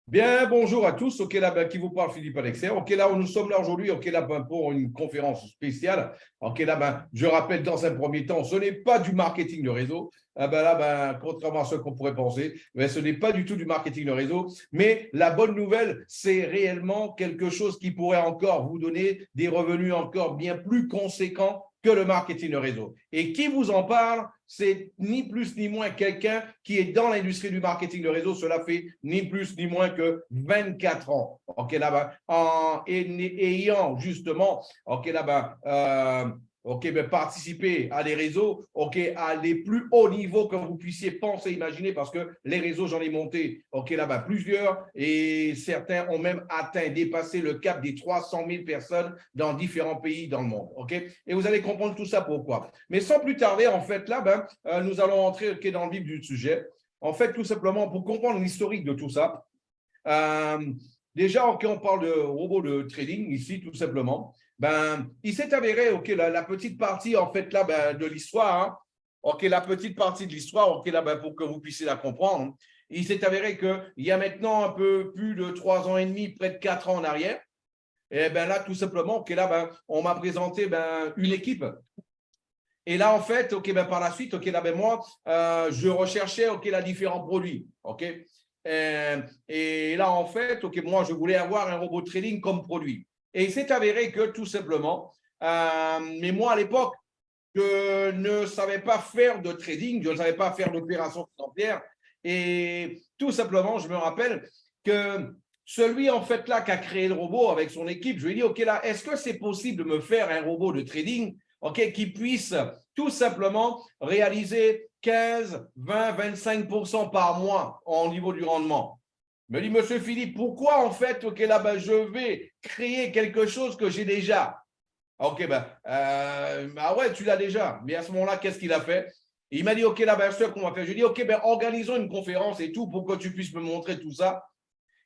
Bien, bonjour à tous. Ok, là, qui vous parle Philippe Alexer. Ok, là, nous sommes là aujourd'hui. Ok, là, pour une conférence spéciale. Ok, là, je rappelle dans un premier temps, ce n'est pas du marketing de réseau. Contrairement à ce qu'on pourrait penser, ce n'est pas du tout du marketing de réseau. Mais la bonne nouvelle, c'est réellement quelque chose qui pourrait encore vous donner des revenus encore bien plus conséquents que le marketing de réseau. Et qui vous en parle, c'est ni plus ni moins quelqu'un qui est dans l'industrie du marketing de réseau. Cela fait ni plus ni moins que 24 ans. Ok, là-bas, ayant justement, ok, là-bas, participer à des réseaux, ok, à les plus hauts niveaux que vous puissiez penser, imaginer, parce que les réseaux, j'en ai monté, ok, là-bas, plusieurs, et certains ont même atteint, dépassé le cap des 300 000 personnes dans différents pays dans le monde, ok. Et vous allez comprendre tout ça pourquoi. Mais sans plus tarder, en fait, là, nous allons entrer okay, dans le vif du sujet. En fait, tout simplement, pour comprendre l'historique de tout ça, déjà, okay, on parle de robots de trading ici, tout simplement. Il s'est avéré, ok, la petite partie, en fait, là, de l'histoire, hein, ok, la petite partie de l'histoire, ok, là, pour que vous puissiez la comprendre, il s'est avéré qu'il y a maintenant un peu plus de 3 ans et demi, près de 4 ans en arrière, et bien là, tout simplement, ok, là, on m'a présenté une équipe. Et là, en fait, ok, par la suite, ok, là, moi, je recherchais, ok, là, différents produits, ok. Et là, en fait, ok, moi, je voulais avoir un robot trading comme produit. Et il s'est avéré que tout simplement, mais moi, à l'époque, je ne savais pas faire de trading, je ne savais pas faire d'opération financière. Et tout simplement, je me rappelle que celui, en fait, là, qui a créé le robot avec son équipe, je lui ai dit, OK, là, est-ce que c'est possible de me faire un robot de trading, OK, qui puisse tout simplement réaliser 15, 20, 25% par mois au niveau du rendement? Il me dit, Monsieur Philippe, pourquoi, en fait, OK, là, je vais créer quelque chose que j'ai déjà? Ok, ah ouais, tu l'as déjà. Mais à ce moment-là, qu'est-ce qu'il a fait? Il m'a dit, ok, là, ce qu'on va faire. Je lui ai dit, ok, organisons une conférence et tout pour que tu puisses me montrer tout ça.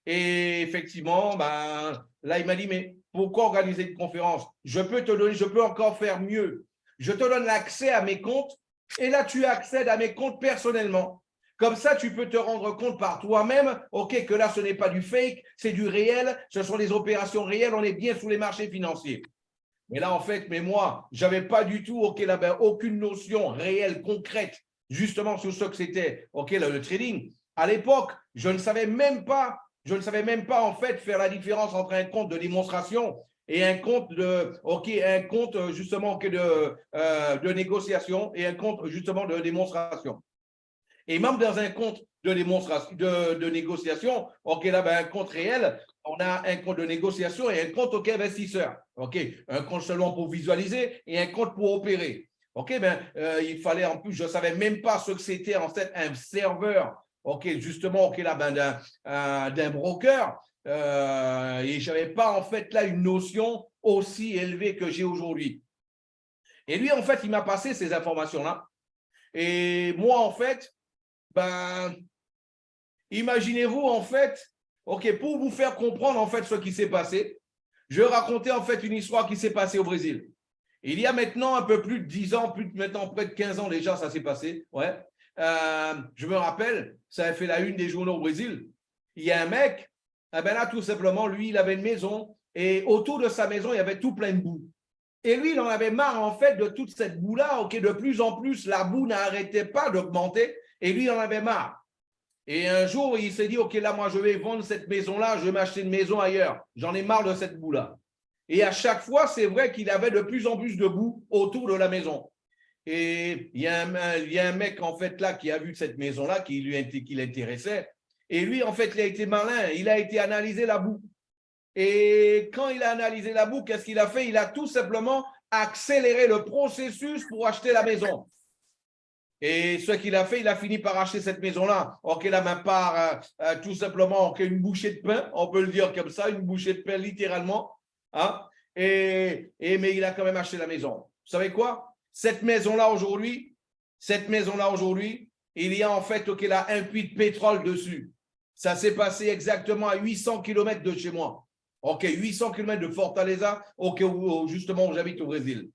Et effectivement, là, il m'a dit, mais pourquoi organiser une conférence? Je peux te donner, je peux encore faire mieux. Je te donne l'accès à mes comptes et là, tu accèdes à mes comptes personnellement. Comme ça, tu peux te rendre compte par toi-même, ok, que là, ce n'est pas du fake, c'est du réel, ce sont des opérations réelles, on est bien sous les marchés financiers. Mais là, en fait, moi, je n'avais pas du tout, ok, là, aucune notion réelle, concrète, justement sur ce que c'était, ok, le trading. À l'époque, je ne savais même pas, en fait, faire la différence entre un compte de démonstration et un compte un compte justement de négociation et un compte justement de démonstration. Et même dans un compte de démonstration, de négociation, ok, là, un compte réel, on a un compte de négociation et un compte ok, investisseur. Ok, un compte seulement pour visualiser et un compte pour opérer. Ok, il fallait en plus, je ne savais même pas ce que c'était en fait un serveur. Ok, justement, ok, là, d'un broker. Et je n'avais pas en fait là une notion aussi élevée que j'ai aujourd'hui. Et lui, en fait, il m'a passé ces informations-là. Et moi, en fait, imaginez-vous en fait, ok, pour vous faire comprendre en fait ce qui s'est passé, je vais raconter en fait une histoire qui s'est passée au Brésil. Il y a maintenant un peu plus de 10 ans, plus de maintenant près de 15 ans déjà, ça s'est passé. Ouais. Je me rappelle, ça a fait la une des journaux au Brésil. Il y a un mec, là tout simplement, lui, il avait une maison et autour de sa maison, il y avait tout plein de boue. Et lui, il en avait marre en fait de toute cette boue-là. Ok, de plus en plus, la boue n'arrêtait pas d'augmenter et lui, il en avait marre. Et un jour, il s'est dit, OK, là, moi, je vais vendre cette maison-là, je vais m'acheter une maison ailleurs. J'en ai marre de cette boue-là. Et à chaque fois, c'est vrai qu'il avait de plus en plus de boue autour de la maison. Et il y a un mec, en fait, là, qui a vu cette maison-là, qui l'intéressait. Et lui, en fait, il a été malin. Il a été analyser la boue. Et quand il a analysé la boue, qu'est-ce qu'il a fait? Il a tout simplement accéléré le processus pour acheter la maison. Et ce qu'il a fait, il a fini par acheter cette maison-là. Ok, là, part tout simplement une bouchée de pain, on peut le dire comme ça, une bouchée de pain littéralement. Hein? Mais il a quand même acheté la maison. Vous savez quoi? Cette maison-là aujourd'hui, il y a en fait là, un puits de pétrole dessus. Ça s'est passé exactement à 800 km de chez moi. Ok, 800 km de Fortaleza, justement où j'habite au Brésil.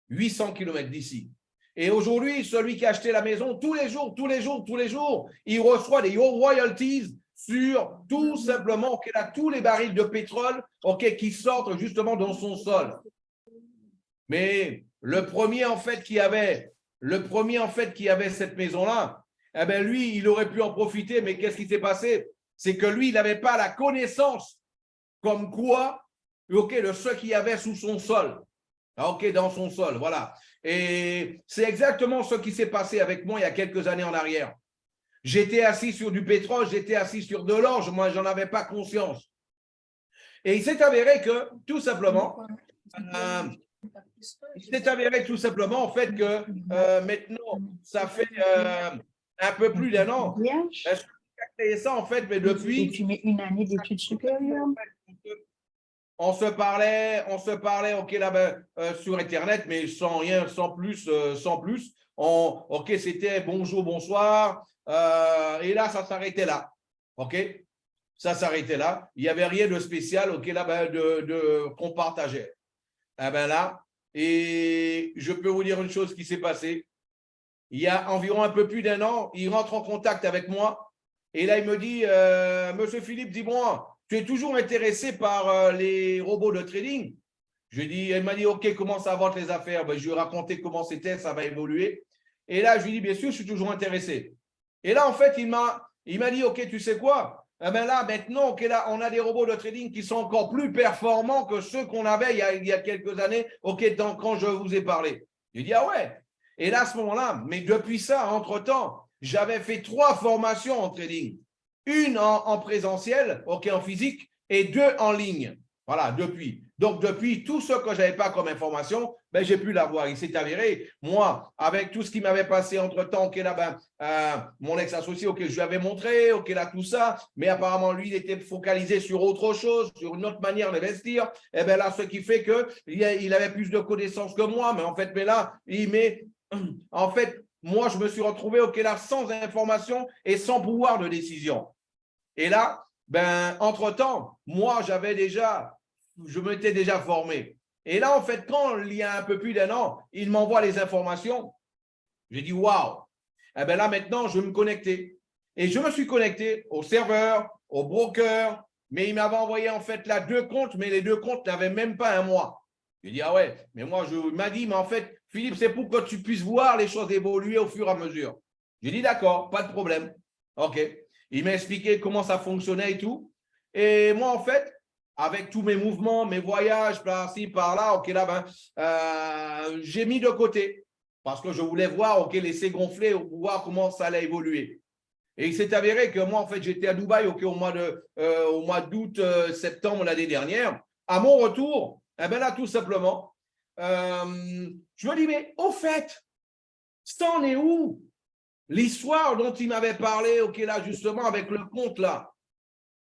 800 km d'ici. Et aujourd'hui, celui qui a acheté la maison, tous les jours, il reçoit des royalties sur tout simplement tous les barils de pétrole qui sortent justement dans son sol. Mais le premier en fait qui avait cette maison-là, eh ben lui, il aurait pu en profiter, mais qu'est-ce qui s'est passé? C'est que lui, il n'avait pas la connaissance comme quoi, de ce qu'il y avait sous son sol. Dans son sol, voilà. Et c'est exactement ce qui s'est passé avec moi il y a quelques années en arrière. J'étais assis sur du pétrole, j'étais assis sur de l'or, moi, j'en avais pas conscience. Et il s'est avéré que, tout simplement, en fait, que maintenant, ça fait un peu plus d'un an. J'ai créé ça, en fait, mais depuis… Et tu mets une année d'études supérieures. On se parlait, sur Internet, mais sans rien, sans plus. C'était bonjour, bonsoir. Et là, ça s'arrêtait là. Ça s'arrêtait là. Il n'y avait rien de spécial, qu'on partageait. Et je peux vous dire une chose qui s'est passée. Il y a environ un peu plus d'un an, il rentre en contact avec moi. Et là, il me dit, Monsieur Philippe, dis-moi, tu es toujours intéressé par les robots de trading? Elle m'a dit, OK, comment ça avance les affaires? Je lui ai raconté comment c'était, ça va évoluer. Et là, je lui ai dit, bien sûr, je suis toujours intéressé. Et là, en fait, il m'a dit, OK, tu sais quoi? Là, maintenant, là, on a des robots de trading qui sont encore plus performants que ceux qu'on avait il y a quelques années, quand je vous ai parlé. J'ai dit, ah ouais. Et là, à ce moment-là, mais depuis ça, entre-temps, j'avais fait 3 formations en trading. Une en présentiel, en physique, et 2 en ligne. Voilà, depuis. Donc, depuis, tout ce que je n'avais pas comme information, j'ai pu l'avoir. Il s'est avéré, moi, avec tout ce qui m'avait passé entre-temps, mon ex-associé, je lui avais montré, là, tout ça, mais apparemment, lui, il était focalisé sur autre chose, sur une autre manière d'investir. Et bien là, ce qui fait qu'il avait plus de connaissances que moi, mais en fait, moi, je me suis retrouvé, là, sans information et sans pouvoir de décision. Et là, entre-temps, moi, je m'étais déjà formé. Et là, en fait, quand il y a un peu plus d'un an, il m'envoie les informations. J'ai dit, waouh! Eh bien là, maintenant, je vais me connecter. Et je me suis connecté au serveur, au broker, mais il m'avait envoyé en fait là 2 comptes, mais les 2 comptes n'avaient même pas un mois. J'ai dit, ah ouais, mais moi, il m'a dit, mais en fait, Philippe, c'est pour que tu puisses voir les choses évoluer au fur et à mesure. J'ai dit, d'accord, pas de problème. OK. Il m'a expliqué comment ça fonctionnait et tout. Et moi, en fait, avec tous mes mouvements, mes voyages, par-ci, par-là, j'ai mis de côté parce que je voulais voir, laisser gonfler, voir comment ça allait évoluer. Et il s'est avéré que moi, en fait, j'étais à Dubaï au mois d'août, septembre l'année dernière. À mon retour, là, tout simplement, je me dis, mais au fait, ça en est où? L'histoire dont il m'avait parlé, là, justement, avec le compte, là,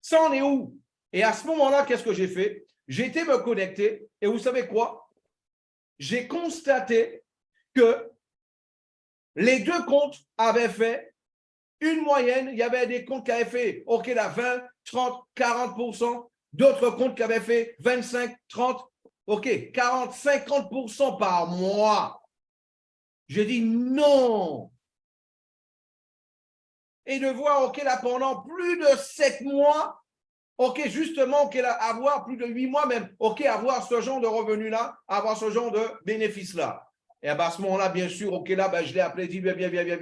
ça en est où? Et à ce moment-là, qu'est-ce que j'ai fait? J'ai été me connecter et vous savez quoi? J'ai constaté que les 2 comptes avaient fait une moyenne. Il y avait des comptes qui avaient fait, là, 20, 30, 40%, d'autres comptes qui avaient fait 25, 30, 40, 50% par mois. J'ai dit non. Et de voir, là, pendant plus de 7 mois, justement, avoir plus de 8 mois même, avoir ce genre de revenu-là, avoir ce genre de bénéfice-là. Et à ce moment-là, bien sûr, là, je l'ai appelé, dit, viens,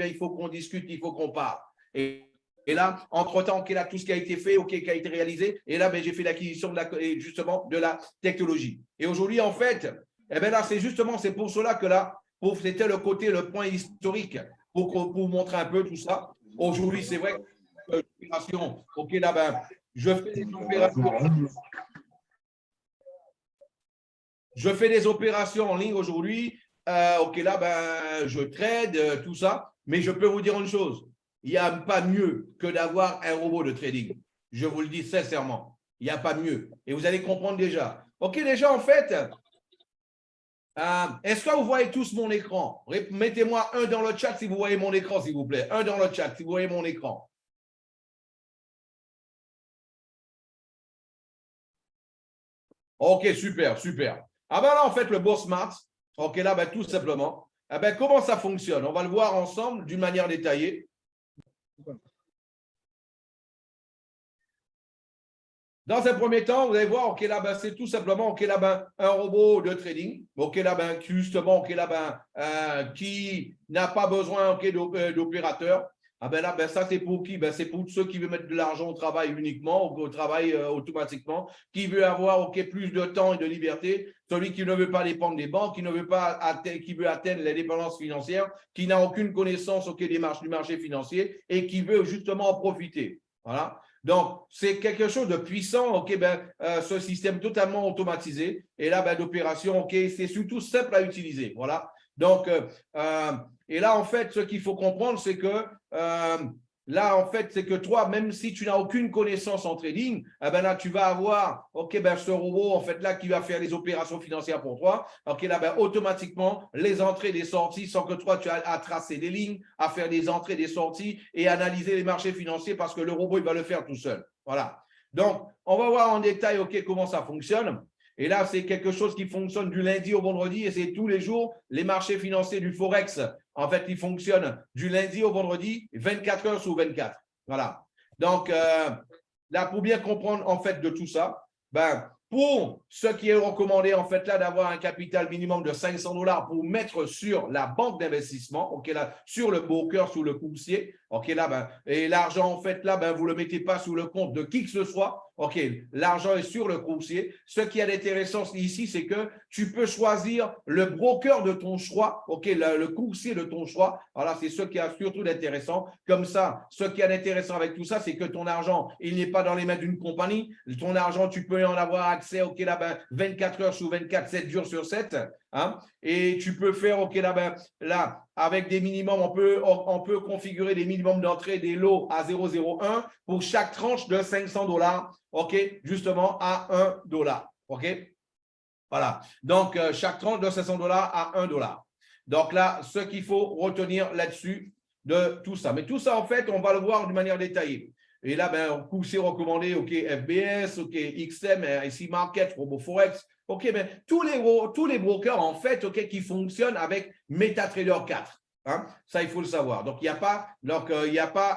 il faut qu'on discute, il faut qu'on parle. Et là, entre-temps, là, tout ce qui a été fait, qui a été réalisé, et là, j'ai fait l'acquisition justement de la technologie. Et aujourd'hui, en fait, là, c'est pour cela que là, c'était le point historique pour vous montrer un peu tout ça. Aujourd'hui, c'est vrai que l'opération, là, je fais des opérations en ligne aujourd'hui. Là, je trade, tout ça. Mais je peux vous dire une chose. Il n'y a pas mieux que d'avoir un robot de trading. Je vous le dis sincèrement. Il n'y a pas mieux. Et vous allez comprendre déjà. Déjà, en fait, est-ce que vous voyez tous mon écran? Mettez-moi 1 dans le chat si vous voyez mon écran, s'il vous plaît. 1 dans le chat si vous voyez mon écran. OK, super, super. Là, en fait, le Bourse-Smart, là, tout simplement, comment ça fonctionne? On va le voir ensemble d'une manière détaillée. Dans un premier temps, vous allez voir, OK, là, ben, c'est tout simplement, OK, là, ben, un robot de trading, OK, là, ben, justement, OK, là, ben, qui n'a pas besoin, OK, d'opérateur. Ah ben là, ben, ça, c'est pour qui? Ben, c'est pour ceux qui veulent mettre de l'argent au travail uniquement, au travail automatiquement, qui veut avoir, OK, plus de temps et de liberté, celui qui ne veut pas dépendre des banques, qui ne veut pas qui veut atteindre l'indépendance financière, qui n'a aucune connaissance, OK, du marché financier et qui veut justement en profiter. Voilà. Donc, c'est quelque chose de puissant, OK, ben, ce système totalement automatisé. Et là, ben, d'opération, OK, c'est surtout simple à utiliser. Voilà. Donc, et là, en fait, ce qu'il faut comprendre, c'est que là, en fait, c'est que toi, même si tu n'as aucune connaissance en trading, eh ben là, tu vas avoir, OK, ben, ce robot, en fait, là, qui va faire les opérations financières pour toi. OK, là, ben, automatiquement, les entrées, les sorties, sans que toi, tu aies à tracer des lignes, à faire des entrées, des sorties et analyser les marchés financiers parce que le robot, il va le faire tout seul. Voilà. Donc, on va voir en détail, OK, comment ça fonctionne. Et là, c'est quelque chose qui fonctionne du lundi au vendredi et c'est tous les jours. Les marchés financiers du Forex, en fait, ils fonctionnent du lundi au vendredi, 24 heures sur 24. Voilà. Donc, là, pour bien comprendre, en fait, de tout ça, ben, pour ce qui est recommandé, en fait, là, d'avoir un capital minimum de 500 $ pour mettre sur la banque d'investissement, OK, là, sur le broker, sous le courtier, OK, là, ben, et l'argent, en fait, là, ben, vous ne le mettez pas sous le compte de qui que ce soit, OK, l'argent est sur le courtier. Ce qui est intéressant ici, c'est que tu peux choisir le broker de ton choix, OK, le courtier de ton choix. Voilà, c'est ce qui est surtout d'intéressant. Comme ça, ce qui est intéressant avec tout ça, c'est que ton argent, il n'est pas dans les mains d'une compagnie. Ton argent, tu peux en avoir accès, OK, là, ben, 24 heures sur 24, 7 jours sur 7. Hein, et tu peux faire, OK, là, ben, là, avec des minimums, on peut configurer des minimums d'entrée, des lots à 0,01 pour chaque tranche de 500 $, OK, justement à 1 $. OK, voilà. Donc, chaque tranche de 500 $ à 1 $. Donc là, ce qu'il faut retenir là-dessus de tout ça. Mais tout ça, en fait, on va le voir de manière détaillée. Et là, ben, coup, c'est recommandé, OK, FBS, OK, XM, IC Market, RoboForex, OK, mais tous les brokers, en fait, OK, qui fonctionnent avec MetaTrader 4. Hein, ça, il faut le savoir. Donc, il n'y a pas,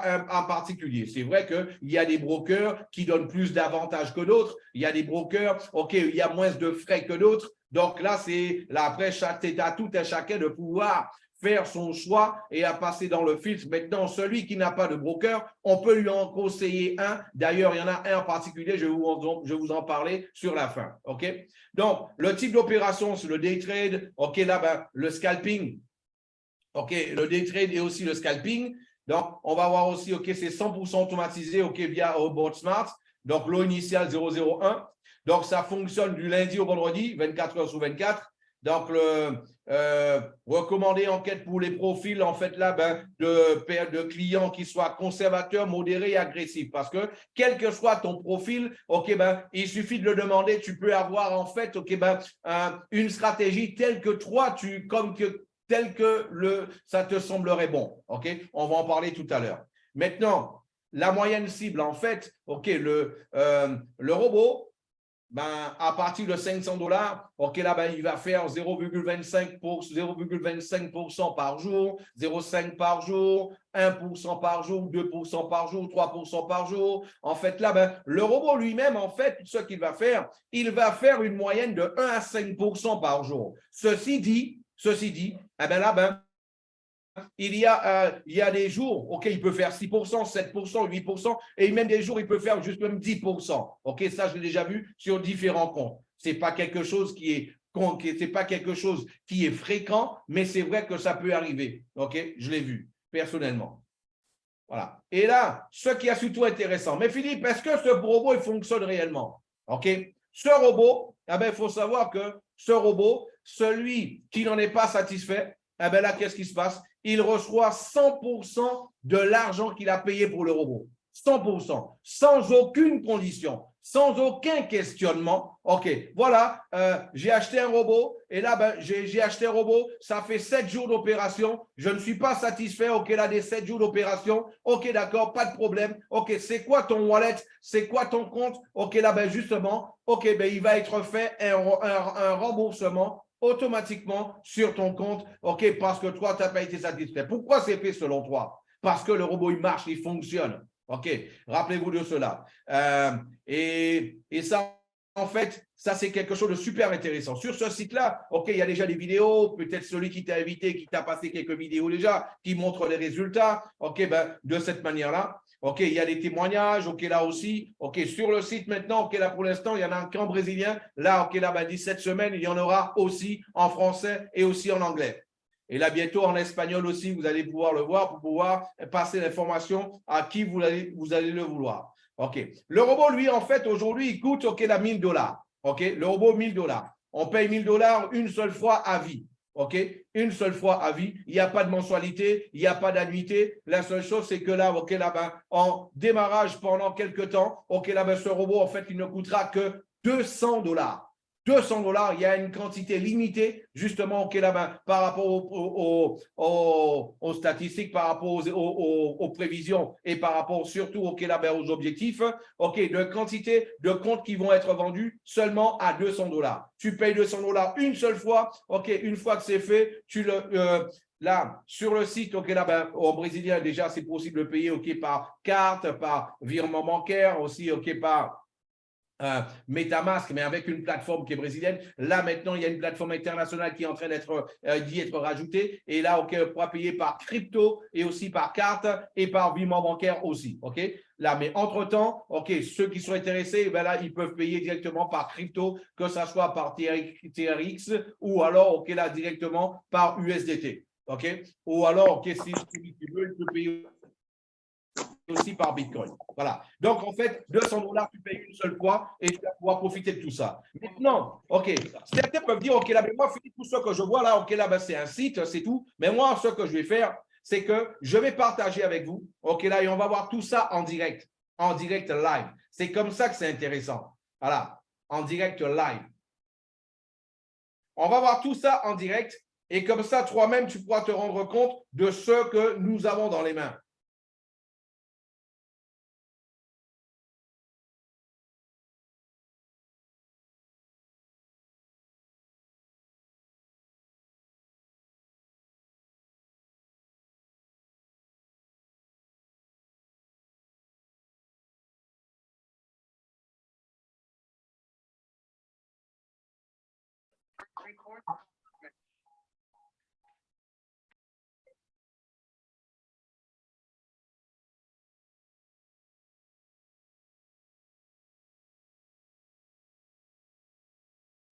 un particulier. C'est vrai qu'il y a des brokers qui donnent plus d'avantages que d'autres. Il y a des brokers, OK, il y a moins de frais que d'autres. Donc là, après, c'est à tout un chacun de pouvoir faire son choix et à passer dans le filtre. Maintenant, celui qui n'a pas de broker, on peut lui en conseiller un. D'ailleurs, il y en a un en particulier, je vais vous en parler sur la fin. OK? Donc, le type d'opération, c'est le day trade. OK, là, ben, le scalping. OK, le day trade et aussi le scalping. Donc, on va voir aussi, OK, c'est 100% automatisé, OK, via Smart. Donc, lot initial 001. Donc, ça fonctionne du lundi au vendredi, 24 heures sur 24. Donc, recommandé enquête pour les profils, en fait, là, ben, de clients qui soient conservateurs, modérés et agressifs. Parce que, quel que soit ton profil, OK, ben, il suffit de le demander. Tu peux avoir, en fait, OK, ben, une stratégie telle que toi, ça te semblerait bon. OK, on va en parler tout à l'heure. Maintenant, la moyenne cible, en fait, OK, le robot, ben, à partir de 500 $, OK, là, ben, il va faire 0,25% par jour, 0,5 par jour, 1% par jour, 2% par jour, 3% par jour. En fait, là, ben, le robot lui-même, en fait, ce qu'il va faire, il va faire une moyenne de 1 à 5% par jour. Ceci dit, eh ben là, ben, il y a des jours, OK, il peut faire 6%, 7%, 8%, et même des jours, il peut faire juste même 10%. OK, ça, je l'ai déjà vu sur différents comptes. Ce n'est pas quelque chose qui est fréquent, mais c'est vrai que ça peut arriver. OK, je l'ai vu personnellement. Voilà. Et là, ce qui est surtout intéressant. Mais Philippe, est-ce que ce robot, il fonctionne réellement? OK, ce robot, eh ben, il faut savoir que ce robot, celui qui n'en est pas satisfait, eh ben là, qu'est-ce qui se passe? Il reçoit 100% de l'argent qu'il a payé pour le robot. 100%, sans aucune condition, sans aucun questionnement. OK, voilà, j'ai acheté un robot et là, ben, j'ai acheté un robot, ça fait 7 jours d'opération, je ne suis pas satisfait, OK, là, des 7 jours d'opération, OK, d'accord, pas de problème, OK, c'est quoi ton wallet, c'est quoi ton compte, OK, là, ben, justement, OK, ben, il va être fait un remboursement automatiquement sur ton compte, OK, parce que toi, tu n'as pas été satisfait. Pourquoi c'est fait selon toi? Parce que le robot, il marche, il fonctionne. OK, rappelez-vous de cela. Et ça, en fait, ça, c'est quelque chose de super intéressant. Sur ce site-là, OK, il y a déjà des vidéos. Peut-être celui qui t'a invité, qui t'a passé quelques vidéos déjà, qui montrent les résultats. OK, ben, de cette manière-là. OK, il y a des témoignages. OK, là aussi. OK, sur le site maintenant, OK, là, pour l'instant, il y en a un camp brésilien. Là, OK, là, ben, 17 semaines, il y en aura aussi en français et aussi en anglais. Et là, bientôt en espagnol aussi, vous allez pouvoir le voir pour pouvoir passer l'information à qui vous allez le vouloir. OK. Le robot, lui, en fait, aujourd'hui, il coûte, OK, là, $1000. OK. Le robot, $1000. On paye $1000 une seule fois à vie. OK. Une seule fois à vie. Il n'y a pas de mensualité, il n'y a pas d'annuité. La seule chose, c'est que là, OK, là, ben, en démarrage pendant quelques temps, OK, là, ben, ce robot, en fait, il ne coûtera que $200. $200, il y a une quantité limitée, justement, OK, là-bas, par rapport aux statistiques, par rapport aux prévisions et par rapport surtout, OK, là-bas, aux objectifs, OK, de quantité de comptes qui vont être vendus seulement à $200. Tu payes $200 une seule fois, OK, une fois que c'est fait, là, sur le site, OK, là, au Brésilien, déjà, c'est possible de payer, OK, par carte, par virement bancaire, aussi, OK, par MetaMask, mais avec une plateforme qui est brésilienne. Là, maintenant, il y a une plateforme internationale qui est en train d'y être rajoutée. Et là, OK, on pourra payer par crypto et aussi par carte et par virement bancaire aussi. OK? Là, mais entre-temps, OK, ceux qui sont intéressés, ben là, ils peuvent payer directement par crypto, que ce soit par TRX ou alors, OK, là, directement par USDT. OK? Ou alors, OK, si tu veux, il peut payer aussi par Bitcoin. Voilà. Donc, en fait, $200, tu payes une seule fois et tu vas pouvoir profiter de tout ça. Maintenant, OK, certains peuvent dire, OK, là, mais moi, Philippe, tout ce que je vois là, OK, là, ben, c'est un site, c'est tout. Mais moi, ce que je vais faire, c'est que je vais partager avec vous, OK, là, et on va voir tout ça en direct live. C'est comme ça que c'est intéressant. Voilà, en direct live. On va voir tout ça en direct et comme ça, toi-même, tu pourras te rendre compte de ce que nous avons dans les mains.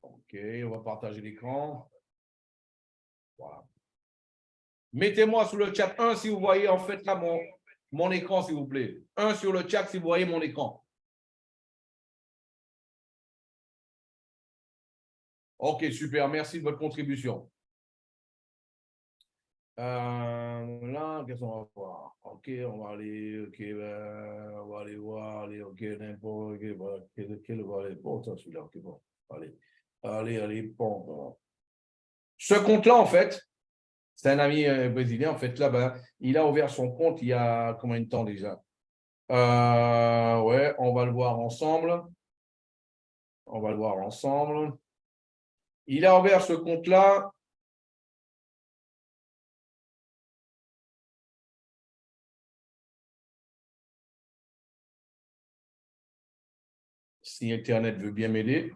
OK, on va partager l'écran. Voilà. Mettez-moi sur le chat 1 si vous voyez en fait là mon écran, s'il vous plaît. 1 sur le chat si vous voyez mon écran. OK, super. Merci de votre contribution. Là, qu'est-ce qu'on va voir? OK, on va aller, OK, ben, on va aller voir, allez, OK, n'importe, OK, voilà, quel va aller? Bon, ça, celui-là, OK, bon, allez, bon. Ce compte-là, en fait, c'est un ami brésilien, en fait, là, ben, il a ouvert son compte il y a combien de temps déjà? Ouais, on va le voir ensemble. On va le voir ensemble. Il a ouvert ce compte-là. Si Internet veut bien m'aider.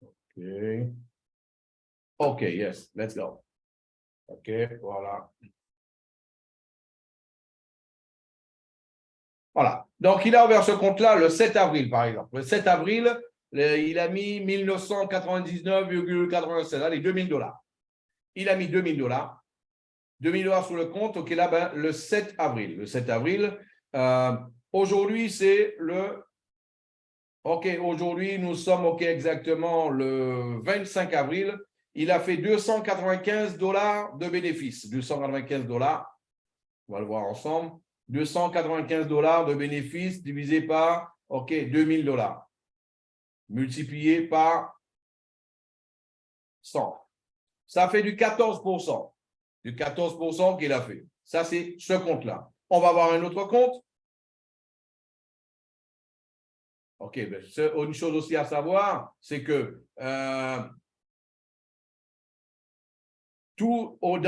OK. OK, yes, let's go. OK, voilà. Voilà. Donc, il a ouvert ce compte-là le 7 avril, par exemple. Le 7 avril, il a mis 1999,96, allez, $2000. Il a mis $2000. $2000 sur le compte. OK, là, ben, le 7 avril. Le 7 avril. Aujourd'hui, c'est le. OK, aujourd'hui, nous sommes OK exactement le 25 avril. Il a fait $295 de bénéfices. $295. On va le voir ensemble. $295 de bénéfices divisé par, OK, $2000. Multiplié par 100. Ça fait du 14%. Du 14% qu'il a fait. Ça, c'est ce compte-là. On va voir un autre compte. OK, ben, une chose aussi à savoir, c'est que dans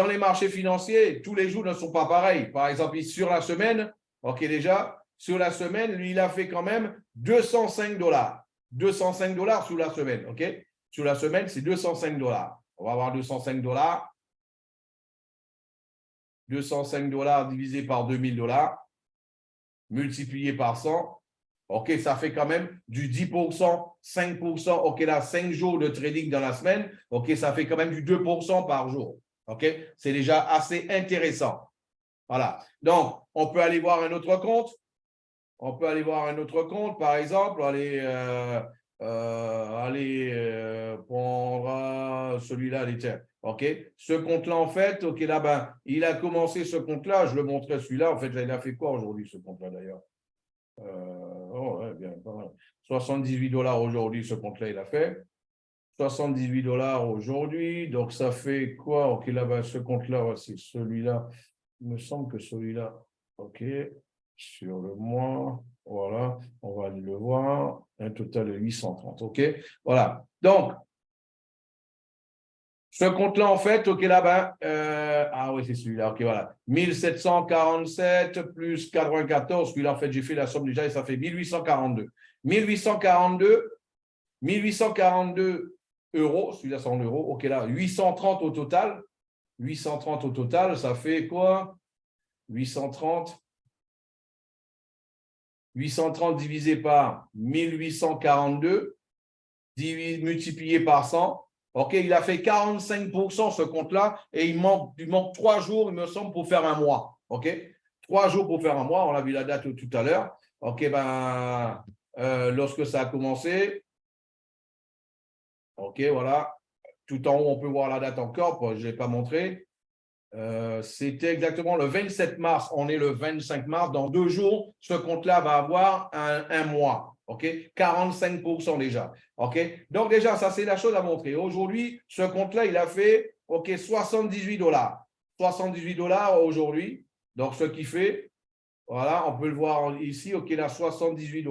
les marchés financiers, tous les jours ne sont pas pareils. Par exemple, sur la semaine, OK, déjà, sur la semaine, lui, il a fait quand même 205 $. 205 $ sur la semaine, OK? Sur la semaine, c'est 205 $. On va avoir 205 $. 205 $ divisé par 2000 $, multiplié par 100. OK, ça fait quand même du 10%, 5%. OK, là, 5 jours de trading dans la semaine. OK, ça fait quand même du 2% par jour. OK, c'est déjà assez intéressant. Voilà. Donc, on peut aller voir un autre compte. On peut aller voir un autre compte, par exemple. Allez prendre celui-là. OK, ce compte-là, en fait, OK, là, ben, il a commencé ce compte-là. Je le montrais celui-là. En fait, il a fait quoi aujourd'hui, ce compte-là, d'ailleurs? Ouais, bien, 78 $ aujourd'hui, ce compte-là, il a fait. 78 $ aujourd'hui. Donc, ça fait quoi? OK, là-bas, ce compte-là, c'est celui-là. Il me semble que celui-là, OK, sur le mois, voilà, on va le voir. Un total de 830. OK, voilà. Donc, ce compte-là, en fait, OK, là-bas, ah oui, c'est celui-là, OK, voilà. 1747 plus 94, celui-là, en fait, j'ai fait la somme déjà et ça fait 1842. 1842 euros, celui-là, 100 euros, OK, là, 830 au total. 830 au total, ça fait quoi? 830 divisé par 1842, multiplié par 100. OK, il a fait 45% ce compte-là et il manque 3 jours, il me semble, pour faire un mois. OK, 3 jours pour faire un mois. On a vu la date tout à l'heure. OK, ben, lorsque ça a commencé. OK, voilà. Tout en haut, on peut voir la date encore. Je ne l'ai pas montré. C'était exactement le 27 mars. On est le 25 mars. Dans 2 jours, ce compte-là va avoir un mois. OK, 45% déjà. OK, donc déjà, ça, c'est la chose à montrer. Aujourd'hui, ce compte-là, il a fait 78 $. 78 $ aujourd'hui. Donc, ce qui fait, voilà, on peut le voir ici. OK, là, 78 $.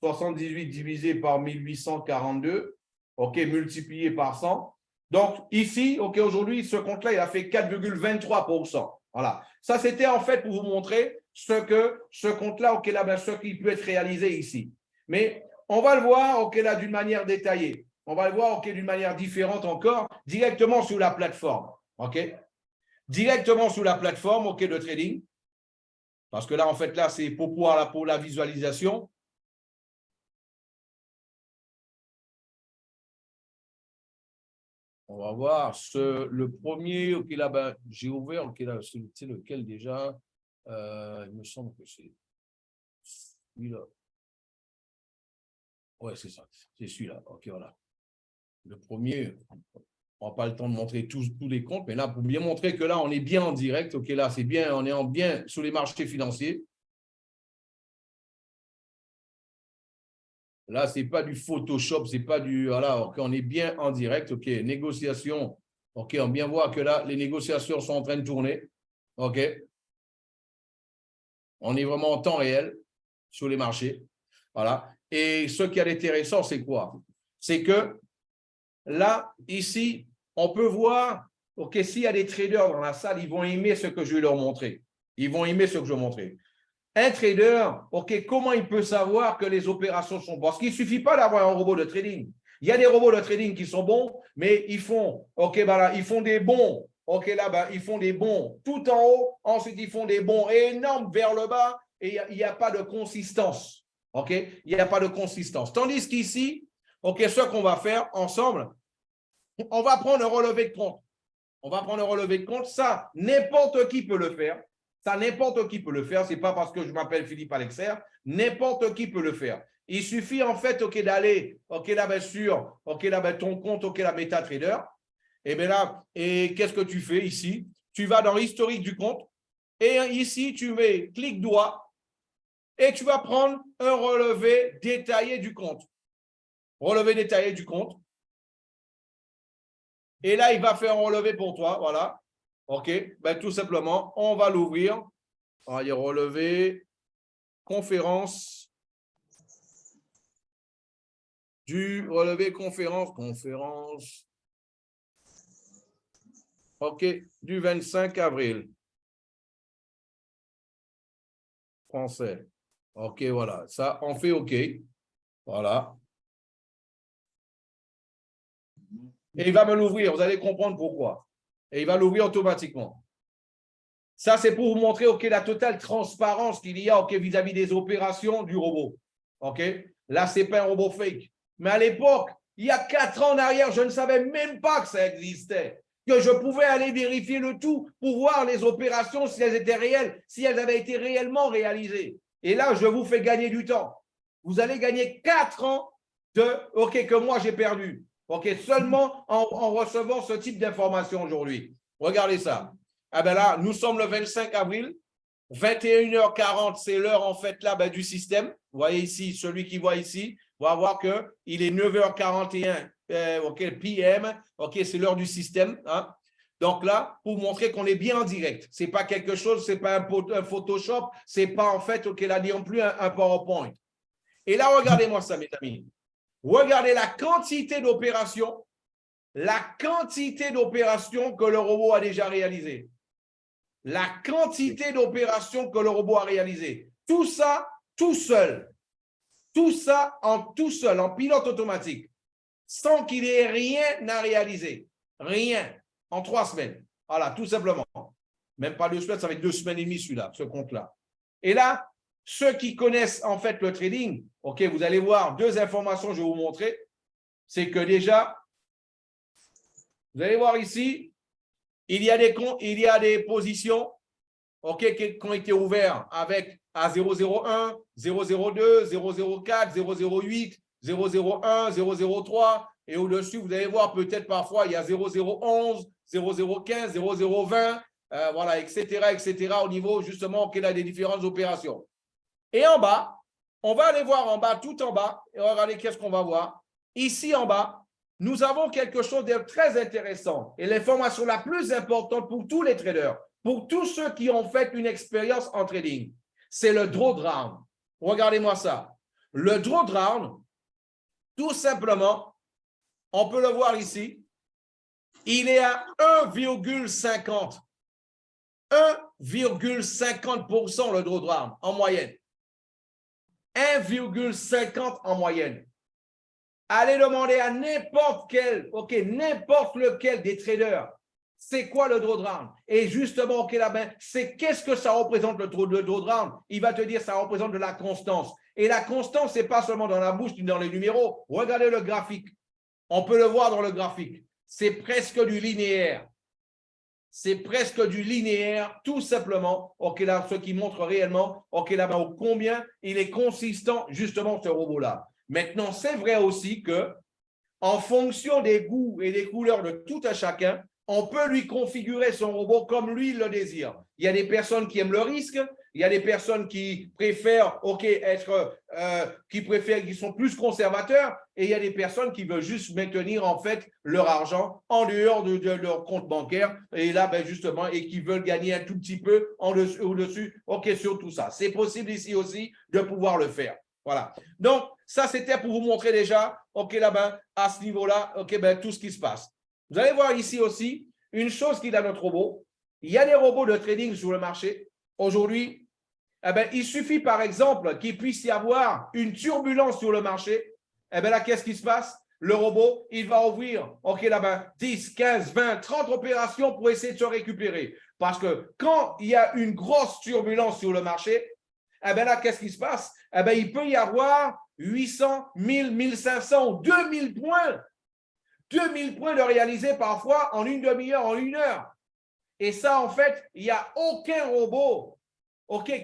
78 divisé par 1842. OK, multiplié par 100. Donc, ici, OK, aujourd'hui, ce compte-là, il a fait 4,23%. Voilà. Ça, c'était en fait pour vous montrer ce compte-là, OK, là, ce qui peut être réalisé ici. Mais on va le voir, OK, là, d'une manière détaillée. On va le voir, OK, d'une manière différente encore, directement sur la plateforme. OK? Directement sur la plateforme, OK, de trading. Parce que là, en fait, là, c'est pour la visualisation. On va voir le premier, OK, là, ben, j'ai ouvert, OK, là, c'est lequel déjà? Il me semble que c'est celui-là. Ouais, c'est ça, c'est celui-là. OK, voilà. Le premier, on n'a pas le temps de montrer tous les comptes, mais là, pour bien montrer que là, on est bien en direct, OK, là, c'est bien, on est bien sur les marchés financiers. Là, ce n'est pas du Photoshop, c'est pas du. Voilà, OK, on est bien en direct, OK, négociation. OK, on bien voit que là, les négociations sont en train de tourner. OK. On est vraiment en temps réel sur les marchés. Voilà. Et ce qui est intéressant, c'est quoi? C'est que là, ici, on peut voir, OK, s'il y a des traders dans la salle, ils vont aimer ce que je vais leur montrer. Ils vont aimer ce que je vais montrer. Un trader, OK, comment il peut savoir que les opérations sont bonnes? Parce qu'il ne suffit pas d'avoir un robot de trading. Il y a des robots de trading qui sont bons, mais ils font, OK, ben là, ils font des bons. OK, là, ben, ils font des bons tout en haut. Ensuite, ils font des bons énormes vers le bas et il n'y a pas de consistance. OK, il n'y a pas de consistance. Tandis qu'ici, OK, ce qu'on va faire ensemble, on va prendre un relevé de compte. On va prendre un relevé de compte. Ça, n'importe qui peut le faire. Ça, n'importe qui peut le faire. Ce n'est pas parce que je m'appelle Philippe Alexer. N'importe qui peut le faire. Il suffit en fait, OK, d'aller, OK, là, bien sûr, OK, là, ben, ton compte, OK, la MetaTrader. Et bien là, et qu'est-ce que tu fais ici? Tu vas dans l'historique du compte. Et ici, tu mets clic droit et tu vas prendre un relevé détaillé du compte. Relevé détaillé du compte. Et là, il va faire un relevé pour toi, voilà. OK, ben, tout simplement, on va l'ouvrir. On va dire relever, conférence, du relevé conférence, OK, du 25 avril. Français. OK, voilà. Ça, on fait OK. Voilà. Et il va me l'ouvrir. Vous allez comprendre pourquoi. Et il va l'ouvrir automatiquement. Ça, c'est pour vous montrer OK, la totale transparence qu'il y a OK, vis-à-vis des opérations du robot. OK? Là, ce n'est pas un robot fake. Mais à l'époque, il y a 4 ans en arrière, je ne savais même pas que ça existait. Que je pouvais aller vérifier le tout pour voir les opérations, si elles étaient réelles, si elles avaient été réellement réalisées. Et là, je vous fais gagner du temps. Vous allez gagner 4 ans OK, que moi j'ai perdu. OK, seulement en recevant ce type d'informations aujourd'hui. Regardez ça. Ah ben là, nous sommes le 25 avril. 21h40, c'est l'heure en fait là du système. Vous voyez ici, celui qui voit ici, va voir qu'il est 9h41 OK, PM. OK, c'est l'heure du système. Hein. Donc là, pour montrer qu'on est bien en direct. Ce n'est pas quelque chose, ce n'est pas un Photoshop, ce n'est pas en fait, OK, là non plus un PowerPoint. Et là, regardez-moi ça, mes amis. Regardez la quantité d'opérations que le robot a déjà réalisées. La quantité d'opérations que le robot a réalisées. Tout ça, tout seul. Tout ça tout seul, en pilote automatique. Sans qu'il ait rien à réaliser. Rien. En 3 semaines. Voilà, tout simplement. Même pas 2 semaines, ça va être 2 semaines et demie celui-là, ce compte-là. Et là, ceux qui connaissent en fait le trading, OK, vous allez voir 2 informations que je vais vous montrer. C'est que déjà, vous allez voir ici, il y a des positions OK, qui ont été ouvertes avec à 001, 002, 004, 008, 001, 003. Et au-dessus, vous allez voir peut-être parfois, il y a 0011, 0015, 0020, voilà, etc. Au niveau justement qu'il a des différentes opérations. Et en bas, on va aller voir en bas, tout en bas, et regardez qu'est-ce qu'on va voir. Ici en bas, nous avons quelque chose de très intéressant et l'information la plus importante pour tous les traders, pour tous ceux qui ont fait une expérience en trading, c'est le drawdown. Regardez-moi ça. Le drawdown, tout simplement, on peut le voir ici, il est à 1,50. 1,50% le drawdown en moyenne. 1,50 en moyenne. Allez demander à n'importe lequel des traders, c'est quoi le drawdown? Et justement, c'est qu'est-ce que ça représente le drawdown? Il va te dire ça représente de la constance. Et la constance, ce n'est pas seulement dans la bouche ni dans les numéros. Regardez le graphique. On peut le voir dans le graphique. C'est presque du linéaire. C'est presque du linéaire, tout simplement, OK, là, ce qui montre réellement, OK, là, combien il est consistant, justement, ce robot-là. Maintenant, c'est vrai aussi que, en fonction des goûts et des couleurs de tout à chacun, on peut lui configurer son robot comme lui le désire. Il y a des personnes qui aiment le risque, il y a des personnes qui préfèrent, qui sont plus conservateurs, et il y a des personnes qui veulent juste maintenir en fait leur argent en dehors de leur compte bancaire, et là, justement, et qui veulent gagner un tout petit peu au-dessus, OK, sur tout ça. C'est possible ici aussi de pouvoir le faire. Voilà. Donc, ça, c'était pour vous montrer déjà, OK, là-bas, à ce niveau-là, OK, tout ce qui se passe. Vous allez voir ici aussi une chose qu'il a notre robot. Il y a des robots de trading sur le marché. Aujourd'hui, il suffit par exemple qu'il puisse y avoir une turbulence sur le marché. Là, qu'est-ce qui se passe? Le robot, il va ouvrir 10, 15, 20, 30 opérations pour essayer de se récupérer. Parce que quand il y a une grosse turbulence sur le marché, là, qu'est-ce qui se passe? Il peut y avoir 800, 1000, 1500, 2000 points. 2000 points de réaliser parfois en une demi-heure, en 1 heure. Et ça, en fait, il n'y a aucun robot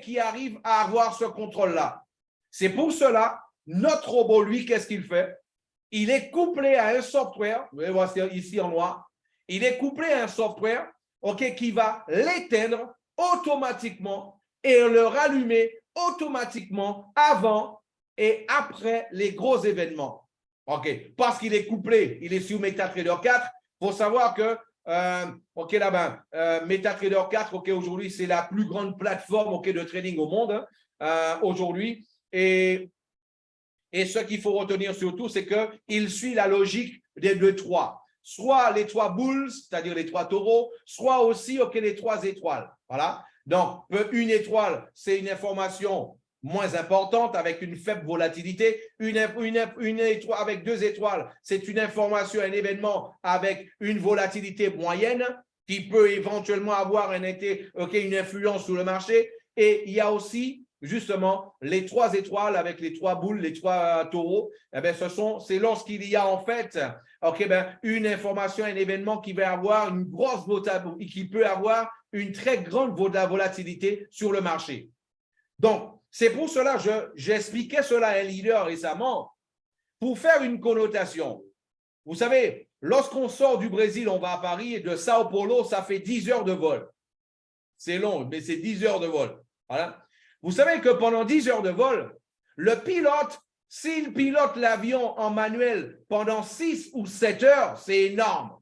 qui arrive à avoir ce contrôle-là. C'est pour cela, notre robot, lui, qu'est-ce qu'il fait? Il est couplé à un software, vous allez voir ici en noir, il est couplé à un software qui va l'éteindre automatiquement et le rallumer automatiquement avant et après les gros événements. Parce qu'il est couplé, il est sur MetaTrader 4. Il faut savoir que OK, là-bas, MetaTrader 4, OK, aujourd'hui, c'est la plus grande plateforme, OK, de trading au monde aujourd'hui. Et ce qu'il faut retenir surtout, c'est qu'il suit la logique des deux trois. Soit les trois bulls, c'est-à-dire les trois taureaux, soit aussi OK, les trois étoiles. Voilà. Donc, une étoile, c'est une information moins importante avec une faible volatilité. Une étoile avec deux étoiles, c'est une information, un événement avec une volatilité moyenne qui peut éventuellement avoir une influence sur le marché. Et il y a aussi justement les trois étoiles avec les trois boules, les trois taureaux. Eh bien, c'est lorsqu'il y a en fait une information, un événement qui va avoir une grosse volatilité, qui peut avoir une très grande volatilité sur le marché. Donc, c'est pour cela que j'expliquais cela à un leader récemment pour faire une connotation. Vous savez, lorsqu'on sort du Brésil, on va à Paris et de Sao Paulo, ça fait 10 heures de vol. C'est long, mais c'est 10 heures de vol. Voilà. Vous savez que pendant 10 heures de vol, le pilote, s'il pilote l'avion en manuel pendant 6 ou 7 heures, c'est énorme.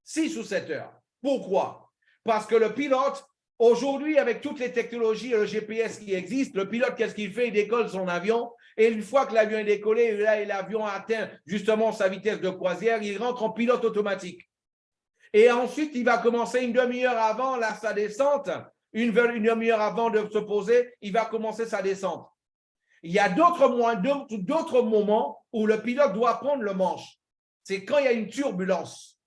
6 ou 7 heures. Pourquoi? Parce que le pilote, aujourd'hui, avec toutes les technologies et le GPS qui existent, le pilote, qu'est-ce qu'il fait? Il décolle son avion et une fois que l'avion est décollé, là, et l'avion atteint justement sa vitesse de croisière, il rentre en pilote automatique. Et ensuite, il va commencer une demi-heure avant sa descente, une demi-heure avant de se poser, il va commencer sa descente. Il y a d'autres moments où le pilote doit prendre le manche. C'est quand il y a une turbulence.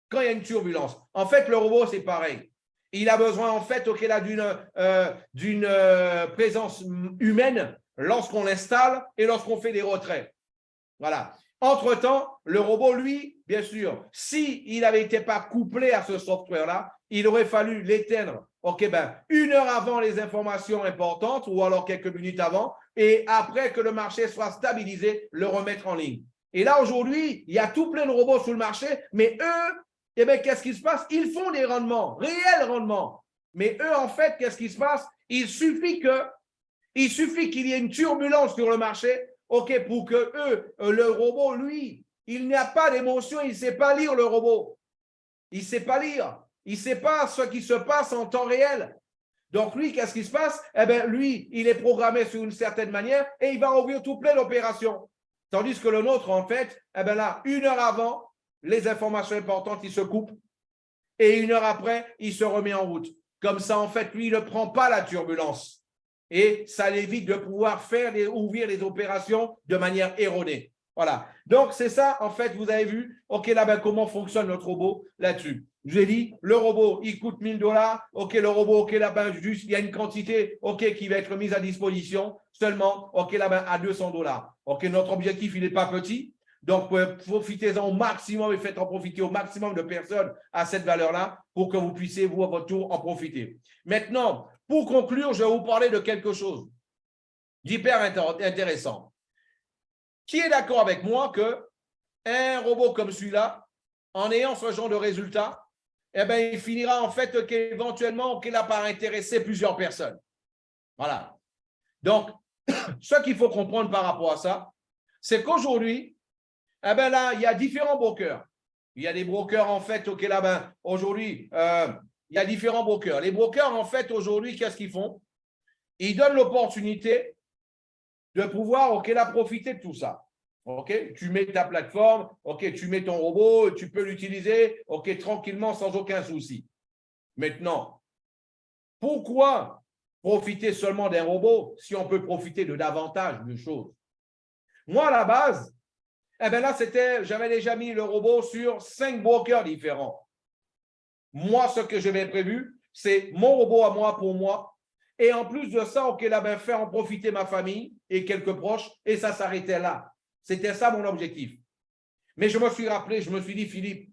Quand il y a une turbulence. En fait, le robot, c'est pareil. Il a besoin, en fait, d'une présence humaine lorsqu'on l'installe et lorsqu'on fait des retraits. Voilà. Entre-temps, le robot, lui, bien sûr, s'il n'avait été pas couplé à ce software-là, il aurait fallu l'éteindre. OK, une heure avant les informations importantes ou alors quelques minutes avant, et après que le marché soit stabilisé, le remettre en ligne. Et là, aujourd'hui, il y a tout plein de robots sur le marché, mais eux, qu'est-ce qui se passe? Ils font des rendements, réels rendements. Mais eux, en fait, qu'est-ce qui se passe? Il suffit qu'il y ait une turbulence sur le marché, OK, pour que le robot, lui, il n'y a pas d'émotion, il ne sait pas lire le robot. Il ne sait pas lire. Il ne sait pas ce qui se passe en temps réel. Donc, lui, qu'est-ce qui se passe? Lui, il est programmé sur une certaine manière et il va ouvrir tout plein d'opérations. Tandis que le nôtre, en fait, là, une heure avant, les informations importantes, il se coupe et une heure après, il se remet en route. Comme ça, en fait, lui, il ne prend pas la turbulence. Et ça l'évite de pouvoir ouvrir les opérations de manière erronée. Voilà. Donc, c'est ça, en fait, vous avez vu, OK, là, comment fonctionne notre robot là-dessus. Je vous ai dit, le robot, il coûte $1000. OK, le robot, OK, là, juste, il y a une quantité, OK, qui va être mise à disposition seulement, OK, là, à $200. OK, notre objectif, il n'est pas petit. Donc, profitez-en au maximum et faites en profiter au maximum de personnes à cette valeur-là pour que vous puissiez, vous, à votre tour, en profiter. Maintenant, pour conclure, je vais vous parler de quelque chose d'hyper intéressant. Qui est d'accord avec moi qu'un robot comme celui-là, en ayant ce genre de résultat, il finira en fait éventuellement qu'il a par intéresser plusieurs personnes. Voilà. Donc, ce qu'il faut comprendre par rapport à ça, c'est qu'aujourd'hui, là, il y a différents brokers. Il y a des brokers, en fait, aujourd'hui, il y a différents brokers. Les brokers, en fait, aujourd'hui, qu'est-ce qu'ils font? Ils donnent l'opportunité de pouvoir, profiter de tout ça. OK, tu mets ta plateforme, OK, tu mets ton robot, tu peux l'utiliser, OK, tranquillement, sans aucun souci. Maintenant, pourquoi profiter seulement d'un robot si on peut profiter de davantage de choses? Moi, à la base, là, j'avais déjà mis le robot sur 5 brokers différents. Moi, ce que j'avais prévu, c'est mon robot à moi pour moi. Et en plus de ça, faire en profiter ma famille et quelques proches, et ça s'arrêtait là. C'était ça mon objectif. Mais je me suis rappelé, je me suis dit, Philippe,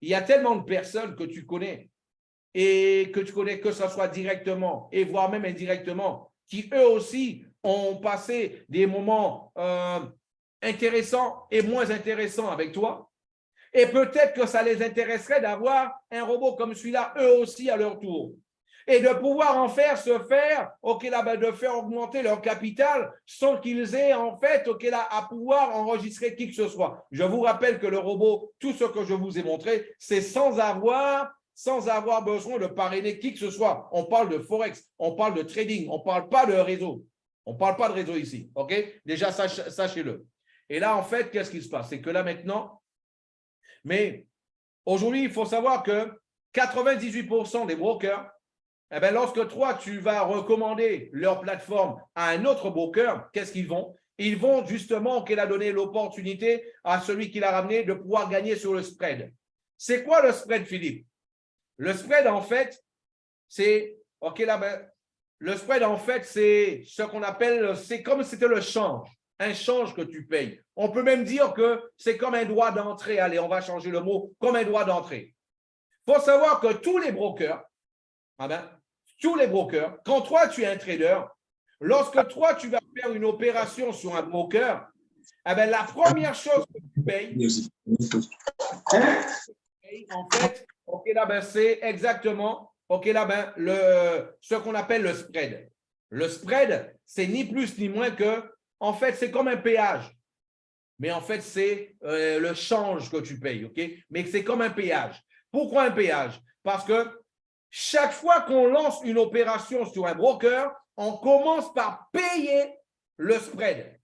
il y a tellement de personnes que tu connais et que tu connais que ce soit directement et voire même indirectement, qui eux aussi ont passé des moments intéressants et moins intéressants avec toi. Et peut-être que ça les intéresserait d'avoir un robot comme celui-là, eux aussi à leur tour. et de pouvoir en faire se faire, ok, là, ben, de faire augmenter leur capital sans qu'ils aient en fait, ok, là, à pouvoir enregistrer qui que ce soit. Je vous rappelle que le robot, tout ce que je vous ai montré, c'est sans avoir besoin de parrainer qui que ce soit. On parle de Forex, on parle de trading, on ne parle pas de réseau. On ne parle pas de réseau ici, ok? Déjà, sachez-le. Et là, en fait, qu'est-ce qui se passe? C'est que là, maintenant, mais aujourd'hui, il faut savoir que 98% des brokers, eh bien, lorsque toi, tu vas recommander leur plateforme à un autre broker, qu'est-ce qu'ils vont? Ils vont justement qu'il a donné l'opportunité à celui qui l'a ramené de pouvoir gagner sur le spread. C'est quoi le spread, Philippe? Le spread, en fait, c'est, ok, là, ben, le spread, en fait, c'est ce qu'on appelle, c'est comme si c'était le change, un change que tu payes. On peut même dire que c'est comme un droit d'entrée. Allez, on va changer le mot, comme un droit d'entrée. Il faut savoir que tous les brokers, quand toi, tu es un trader, lorsque toi, tu vas faire une opération sur un broker, la première chose que tu payes, en fait, ok, là, ben, c'est exactement ce qu'on appelle le spread. Le spread, c'est ni plus ni moins que, en fait, c'est comme un péage. Mais en fait, c'est le change que tu payes, ok? Mais c'est comme un péage. Pourquoi un péage? Parce que chaque fois qu'on lance une opération sur un broker, on commence par payer le spread.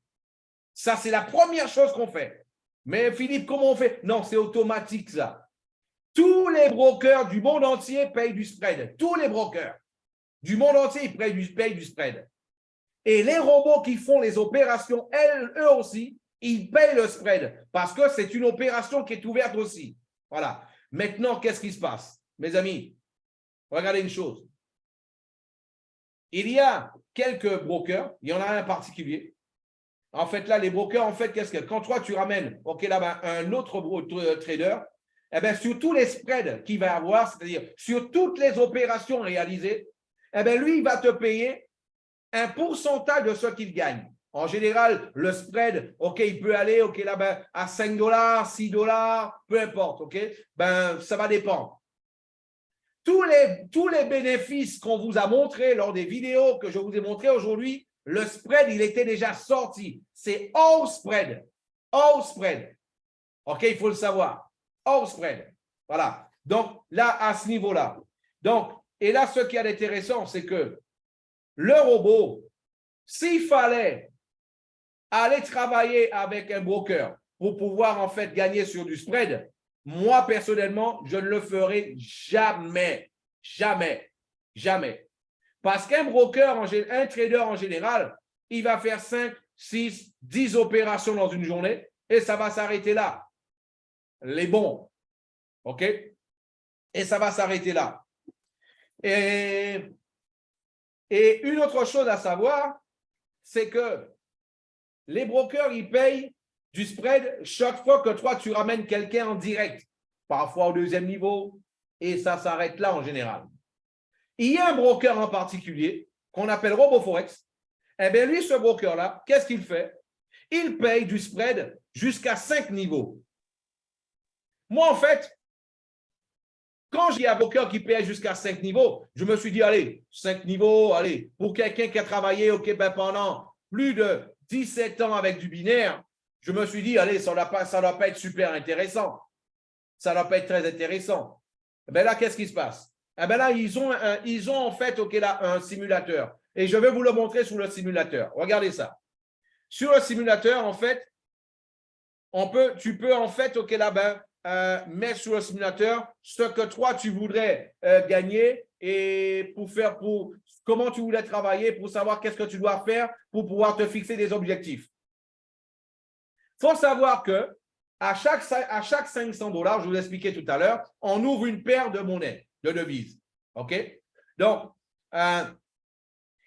Ça, c'est la première chose qu'on fait. Mais Philippe, comment on fait? Non, c'est automatique, ça. Tous les brokers du monde entier payent du spread. Tous les brokers du monde entier, ils payent du spread. Et les robots qui font les opérations, eux aussi, ils payent le spread parce que c'est une opération qui est ouverte aussi. Voilà. Maintenant, qu'est-ce qui se passe? Mes amis, regardez une chose. Il y a quelques brokers, il y en a un en particulier. En fait, là, les brokers, en fait, qu'est-ce que quand toi, tu ramènes là-bas un autre trader, eh bien, sur tous les spreads qu'il va avoir, c'est-à-dire sur toutes les opérations réalisées, eh bien, lui, il va te payer un pourcentage de ce qu'il gagne. En général, le spread, OK, il peut aller là, à 5 $, 6 $, peu importe, OK? Ça va dépendre. Tous les bénéfices qu'on vous a montrés lors des vidéos que je vous ai montrées aujourd'hui, le spread, il était déjà sorti. C'est all spread. All spread. OK, il faut le savoir. All spread. Voilà. Donc, là, à ce niveau-là. Donc, et là, ce qui est intéressant, c'est que le robot, s'il fallait aller travailler avec un broker pour pouvoir en fait gagner sur du spread, moi personnellement, je ne le ferai jamais, jamais, jamais. Parce qu'un broker, un trader en général, il va faire 5, 6, 10 opérations dans une journée et ça va s'arrêter là. Les bons, OK? Et ça va s'arrêter là. Et une autre chose à savoir, c'est que les brokers, ils payent du spread chaque fois que toi, tu ramènes quelqu'un en direct, parfois au deuxième niveau, et ça s'arrête là en général. Il y a un broker en particulier qu'on appelle RoboForex. Eh bien, lui, ce broker-là, qu'est-ce qu'il fait? Il paye du spread jusqu'à 5 niveaux. Moi, en fait, quand j'ai un broker qui paye jusqu'à 5 niveaux, je me suis dit, allez, 5 niveaux, allez, pour quelqu'un qui a travaillé pendant plus de 17 ans avec du binaire, je me suis dit, allez, ça ne doit pas être super intéressant. Ça ne doit pas être très intéressant. Ben là, qu'est-ce qui se passe? Ben là, ils ont en fait là, un simulateur. Et je vais vous le montrer sur le simulateur. Regardez ça. Sur le simulateur, en fait, tu peux en fait là, mettre sur le simulateur ce que toi, tu voudrais gagner et comment tu voulais travailler pour savoir qu'est-ce que tu dois faire pour pouvoir te fixer des objectifs. Il faut savoir que à chaque 500 $, je vous l'expliquais tout à l'heure, on ouvre une paire de monnaies, de devises. OK? Donc,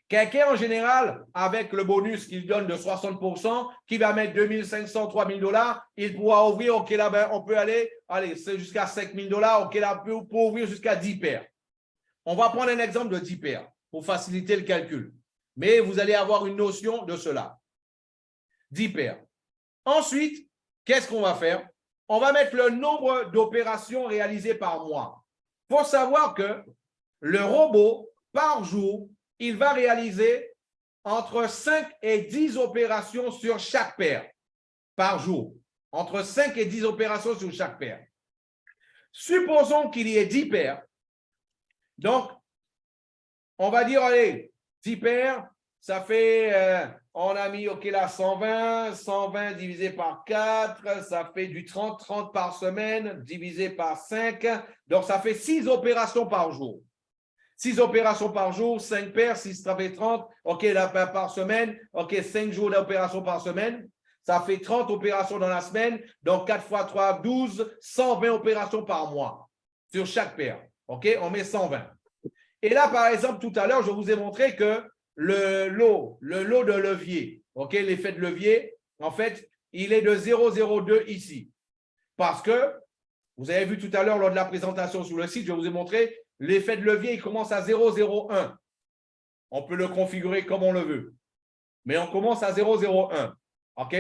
quelqu'un en général, avec le bonus qu'il donne de 60%, qui va mettre 2500, 3000 $, il pourra ouvrir, OK, là, on peut aller c'est jusqu'à 5000 $, OK, là, pour ouvrir jusqu'à 10 paires. On va prendre un exemple de 10 paires pour faciliter le calcul. Mais vous allez avoir une notion de cela. 10 paires. Ensuite, qu'est-ce qu'on va faire? On va mettre le nombre d'opérations réalisées par mois. Il faut savoir que le robot, par jour, il va réaliser entre 5 et 10 opérations sur chaque paire par jour. Entre 5 et 10 opérations sur chaque paire. Supposons qu'il y ait 10 paires. Donc, on va dire, allez, 10 paires, ça fait, on a mis, OK, là, 120 divisé par 4, ça fait du 30 par semaine, divisé par 5. Donc, ça fait 6 opérations par jour. 6 opérations par jour, 5 paires, 6, ça fait 30. OK, là, par semaine. OK, 5 jours d'opération par semaine. Ça fait 30 opérations dans la semaine. Donc, 4 fois 3, 12, 120 opérations par mois sur chaque paire. OK, on met 120. Et là, par exemple, tout à l'heure, je vous ai montré que le lot de levier, OK, l'effet de levier, en fait, il est de 0,02 ici. Parce que, vous avez vu tout à l'heure lors de la présentation sur le site, je vous ai montré, l'effet de levier, il commence à 0,01. On peut le configurer comme on le veut. Mais on commence à 0,01. OK?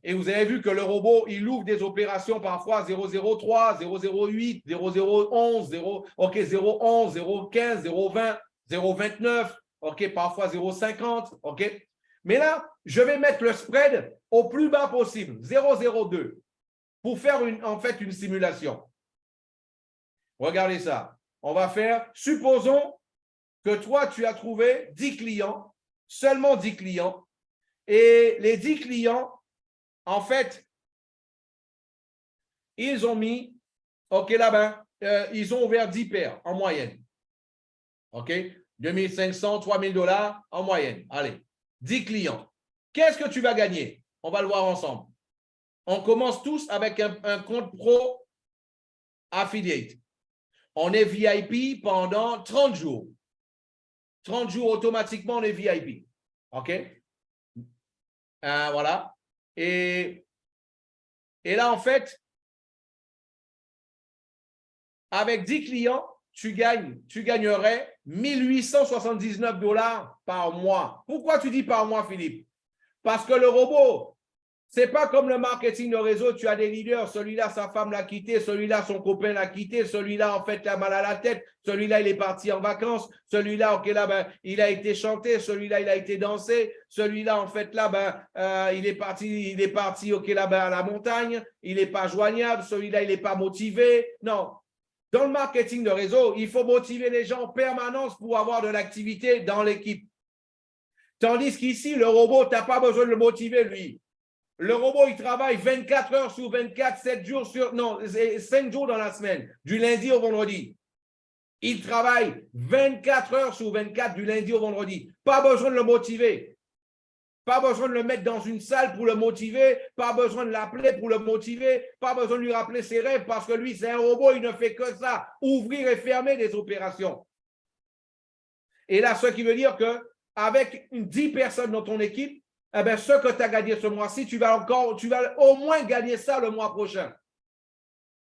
Et vous avez vu que le robot, il ouvre des opérations parfois 0,03, 0,08, 0,011, 0,11, 0,15, 0,20, 0,29, OK, parfois 0,50, OK? Mais là, je vais mettre le spread au plus bas possible, 0,02, pour faire en fait une simulation. Regardez ça. On va faire, supposons que toi, tu as trouvé 10 clients, seulement 10 clients, et les 10 clients, en fait, ils ont mis, OK, là-bas, ils ont ouvert 10 paires en moyenne. OK? 2500, 3000 dollars en moyenne. Allez, 10 clients. Qu'est-ce que tu vas gagner? On va le voir ensemble. On commence tous avec un compte pro affiliate. On est VIP pendant 30 jours. 30 jours, automatiquement, on est VIP. OK? Voilà. Et là, en fait, avec 10 clients, tu gagnerais 1879 dollars par mois. Pourquoi tu dis par mois, Philippe? Parce que le robot, c'est pas comme le marketing de réseau, tu as des leaders, celui-là, sa femme l'a quitté, celui-là, son copain l'a quitté, celui-là, en fait, il a mal à la tête, celui-là, il est parti en vacances, celui-là, OK, là, ben, il a été chanté, celui-là, il a été dansé, celui-là, en fait, là, ben, il est parti, OK, là, ben, à la montagne, il n'est pas joignable, celui-là, il n'est pas motivé. Non. Dans le marketing de réseau, il faut motiver les gens en permanence pour avoir de l'activité dans l'équipe. Tandis qu'ici, le robot, tu n'as pas besoin de le motiver, lui. Le robot, il travaille 24 heures sur 24, 7 jours sur… Non, 5 jours dans la semaine, du lundi au vendredi. Il travaille 24 heures sur 24, du lundi au vendredi. Pas besoin de le motiver. Pas besoin de le mettre dans une salle pour le motiver. Pas besoin de l'appeler pour le motiver. Pas besoin de lui rappeler ses rêves parce que lui, c'est un robot, il ne fait que ça. Ouvrir et fermer des opérations. Et là, ce qui veut dire qu'avec 10 personnes dans ton équipe, eh bien, ce que tu as gagné ce mois-ci, tu vas au moins gagner ça le mois prochain.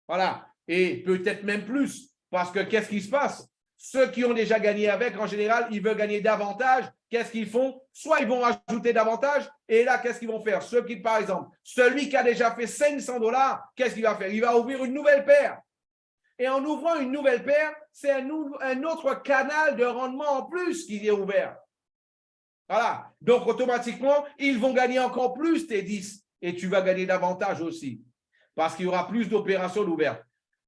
Voilà. Et peut-être même plus. Parce que qu'est-ce qui se passe? Ceux qui ont déjà gagné avec, en général, ils veulent gagner davantage. Qu'est-ce qu'ils font? Soit ils vont rajouter davantage. Et là, qu'est-ce qu'ils vont faire? Ceux qui, par exemple, celui qui a déjà fait 500 dollars, qu'est-ce qu'il va faire? Il va ouvrir une nouvelle paire. Et en ouvrant une nouvelle paire, c'est un autre canal de rendement en plus qui est ouvert. Voilà. Donc, automatiquement, ils vont gagner encore plus tes 10 et tu vas gagner davantage aussi parce qu'il y aura plus d'opérations ouvertes.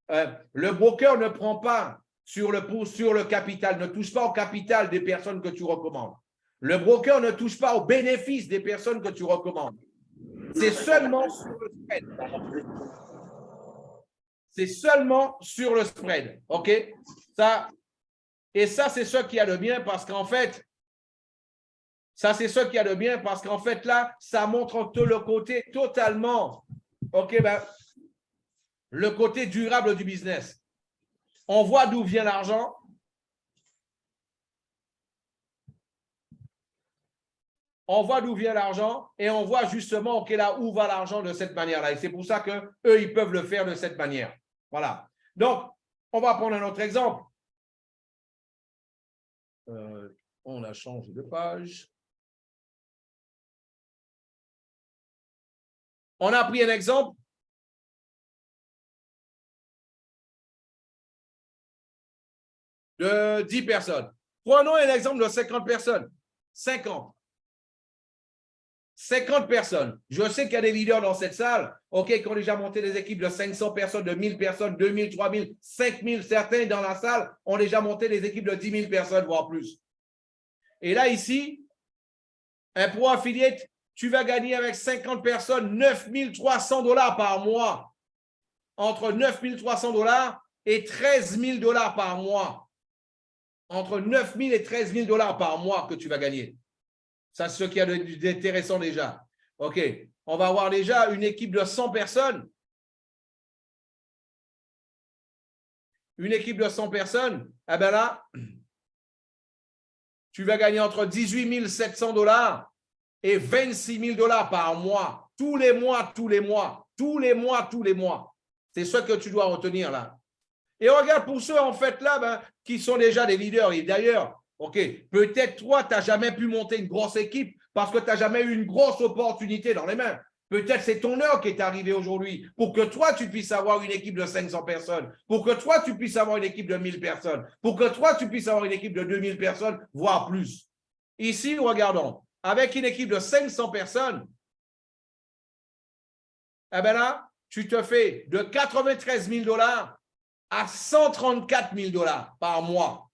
Le broker ne prend pas sur le capital, ne touche pas au capital des personnes que tu recommandes. Le broker ne touche pas aux bénéfices des personnes que tu recommandes. C'est seulement sur le spread. C'est seulement sur le spread. OK? Et ça, c'est ce qu'il y a de bien parce qu'en fait, là, ça montre le côté totalement, OK, ben, le côté durable du business. On voit d'où vient l'argent. On voit d'où vient l'argent et on voit justement, OK, là, où va l'argent de cette manière-là. Et c'est pour ça qu'eux, ils peuvent le faire de cette manière. Voilà. Donc, on va prendre un autre exemple. On a changé de page. On a pris un exemple. de 10 personnes. Prenons un exemple de 50 personnes. 50. 50 personnes. Je sais qu'il y a des leaders dans cette salle, OK, qui ont déjà monté des équipes de 500 personnes, de 1000 personnes, 2000, 3000, 5000. Certains dans la salle ont déjà monté des équipes de 10 000 personnes, voire plus. Et là, ici, un pro affiliate, tu vas gagner avec 50 personnes 9 300 $ par mois. Entre 9 300 $ et 13 000 $ par mois. Entre 9 000 et 13 000 $ par mois que tu vas gagner. Ça, c'est ce qu'il y a d'intéressant déjà. OK. On va avoir déjà une équipe de 100 personnes. Une équipe de 100 personnes. Eh bien là, tu vas gagner entre 18 700 $ et 26 000 $ par mois. Tous les mois, tous les mois. Tous les mois, tous les mois. C'est ce que tu dois retenir là. Et regarde pour ceux en fait là qui sont déjà des leaders. Et d'ailleurs, OK, peut-être toi, tu n'as jamais pu monter une grosse équipe parce que tu n'as jamais eu une grosse opportunité dans les mains. Peut-être c'est ton heure qui est arrivée aujourd'hui pour que toi, tu puisses avoir une équipe de 500 personnes, pour que toi, tu puisses avoir une équipe de 1000 personnes, pour que toi, tu puisses avoir une équipe de 2000 personnes, voire plus. Ici, regardons, avec une équipe de 500 personnes, eh bien là, tu te fais de 93 000 $ à 134 000 $ par mois.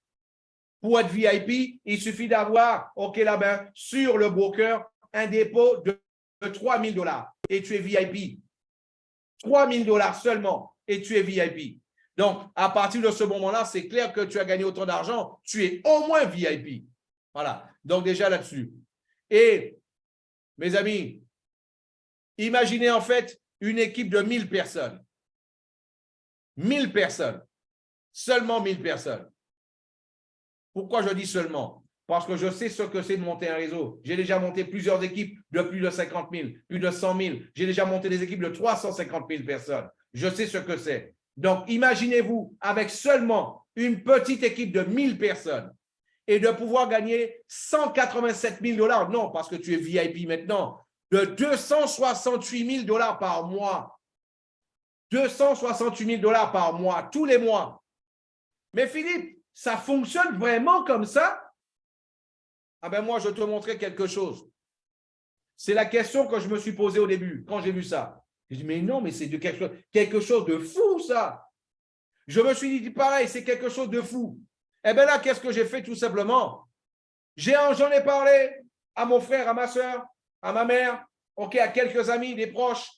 Pour être VIP, il suffit d'avoir, OK, là-bas, sur le broker, un dépôt de 3 000 $ et tu es VIP. 3 000 $ seulement et tu es VIP. Donc, à partir de ce moment-là, c'est clair que tu as gagné autant d'argent, tu es au moins VIP. Voilà. Donc, déjà là-dessus. Et, mes amis, imaginez en fait une équipe de 1000 personnes. 1000 personnes. Seulement 1000 personnes. Pourquoi je dis seulement? Parce que je sais ce que c'est de monter un réseau. J'ai déjà monté plusieurs équipes de plus de 50 000, plus de 100 000. J'ai déjà monté des équipes de 350 000 personnes. Je sais ce que c'est. Donc, imaginez-vous avec seulement une petite équipe de 1000 personnes et de pouvoir gagner 187 000 $. Non, parce que tu es VIP maintenant. De 268 000 $ par mois. 268 000 $ par mois, tous les mois. Mais Philippe, ça fonctionne vraiment comme ça? Ah ben moi, je te montrais quelque chose. C'est la question que je me suis posée au début, quand j'ai vu ça. Je dis, mais non, mais c'est quelque chose de fou, ça. Je me suis dit, pareil, c'est quelque chose de fou. Eh bien là, qu'est-ce que j'ai fait tout simplement? J'en ai parlé à mon frère, à ma soeur, à ma mère, OK, à quelques amis, des proches.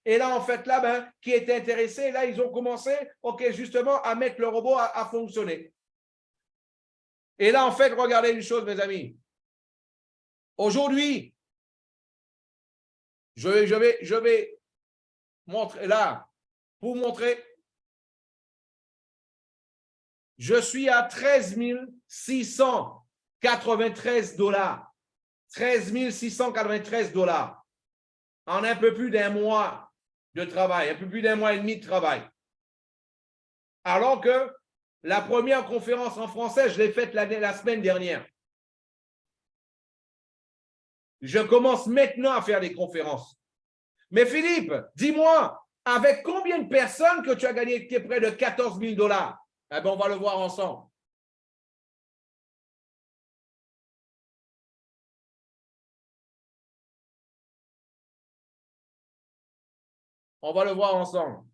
Et là, en fait, là, qui étaient intéressés, là, ils ont commencé, OK, justement, à mettre le robot à fonctionner. Et là, en fait, regardez une chose, mes amis. Aujourd'hui, je vais montrer là, pour montrer, je suis à 13 693 $. 13 693 $ en un peu plus d'un mois de travail, un peu plus d'un mois et demi de travail. Alors que la première conférence en français, je l'ai faite la semaine dernière. Je commence maintenant à faire des conférences. Mais Philippe, dis-moi, avec combien de personnes que tu as gagné près de 14 000 $? Eh bien, on va le voir ensemble. On va le voir ensemble.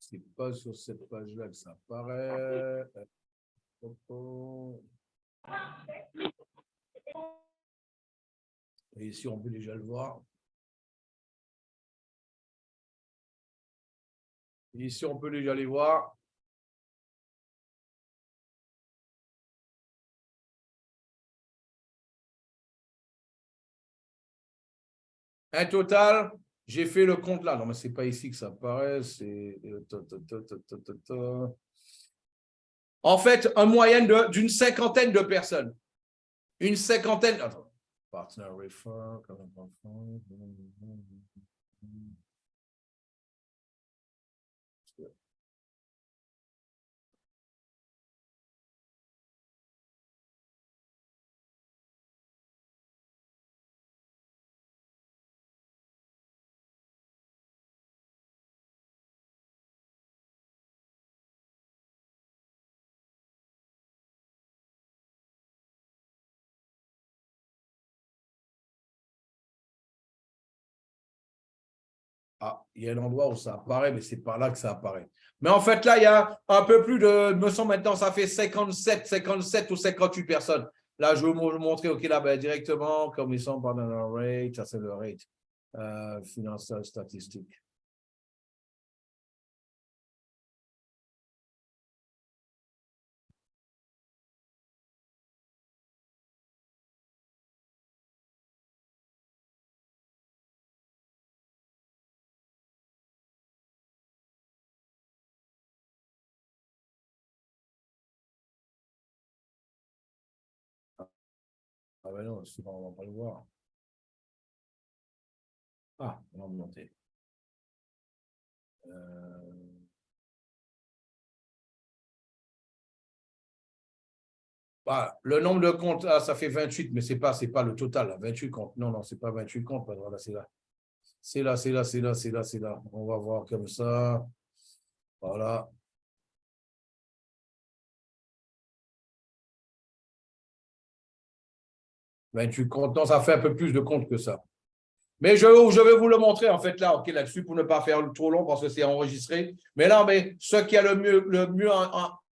C'est pas sur cette page-là que ça apparaît. Et ici, on peut déjà le voir. Ici, on peut déjà les voir. Un total, j'ai fait le compte là. Non, mais ce n'est pas ici que ça apparaît. C'est. En fait, une moyenne d'une cinquantaine de personnes. Une cinquantaine. Attends. Partner refer. Ah, il y a un endroit où ça apparaît, mais ce n'est pas là que ça apparaît. Mais en fait, là, il y a un peu plus de, me semble maintenant, ça fait 57 ou 58 personnes. Là, je vais vous montrer, OK, là, ben, directement, comme ils sont pendant le rate, ça c'est le rate financier statistique. Ah ben non, souvent, on ne va pas le voir. Ah, on va monter. Bah, le nombre de comptes, ah, ça fait 28, mais ce n'est pas le total. Là, 28 comptes. Non, non, ce n'est pas 28 comptes. Voilà, c'est là. C'est là, c'est là, c'est là, c'est là, c'est là. On va voir comme ça. Voilà. Tu comptes, non, ça fait un peu plus de comptes que ça. Mais je vais vous le montrer, en fait, là, OK, là-dessus, pour ne pas faire trop long, parce que c'est enregistré. Mais là, mais, ce qui a le mieux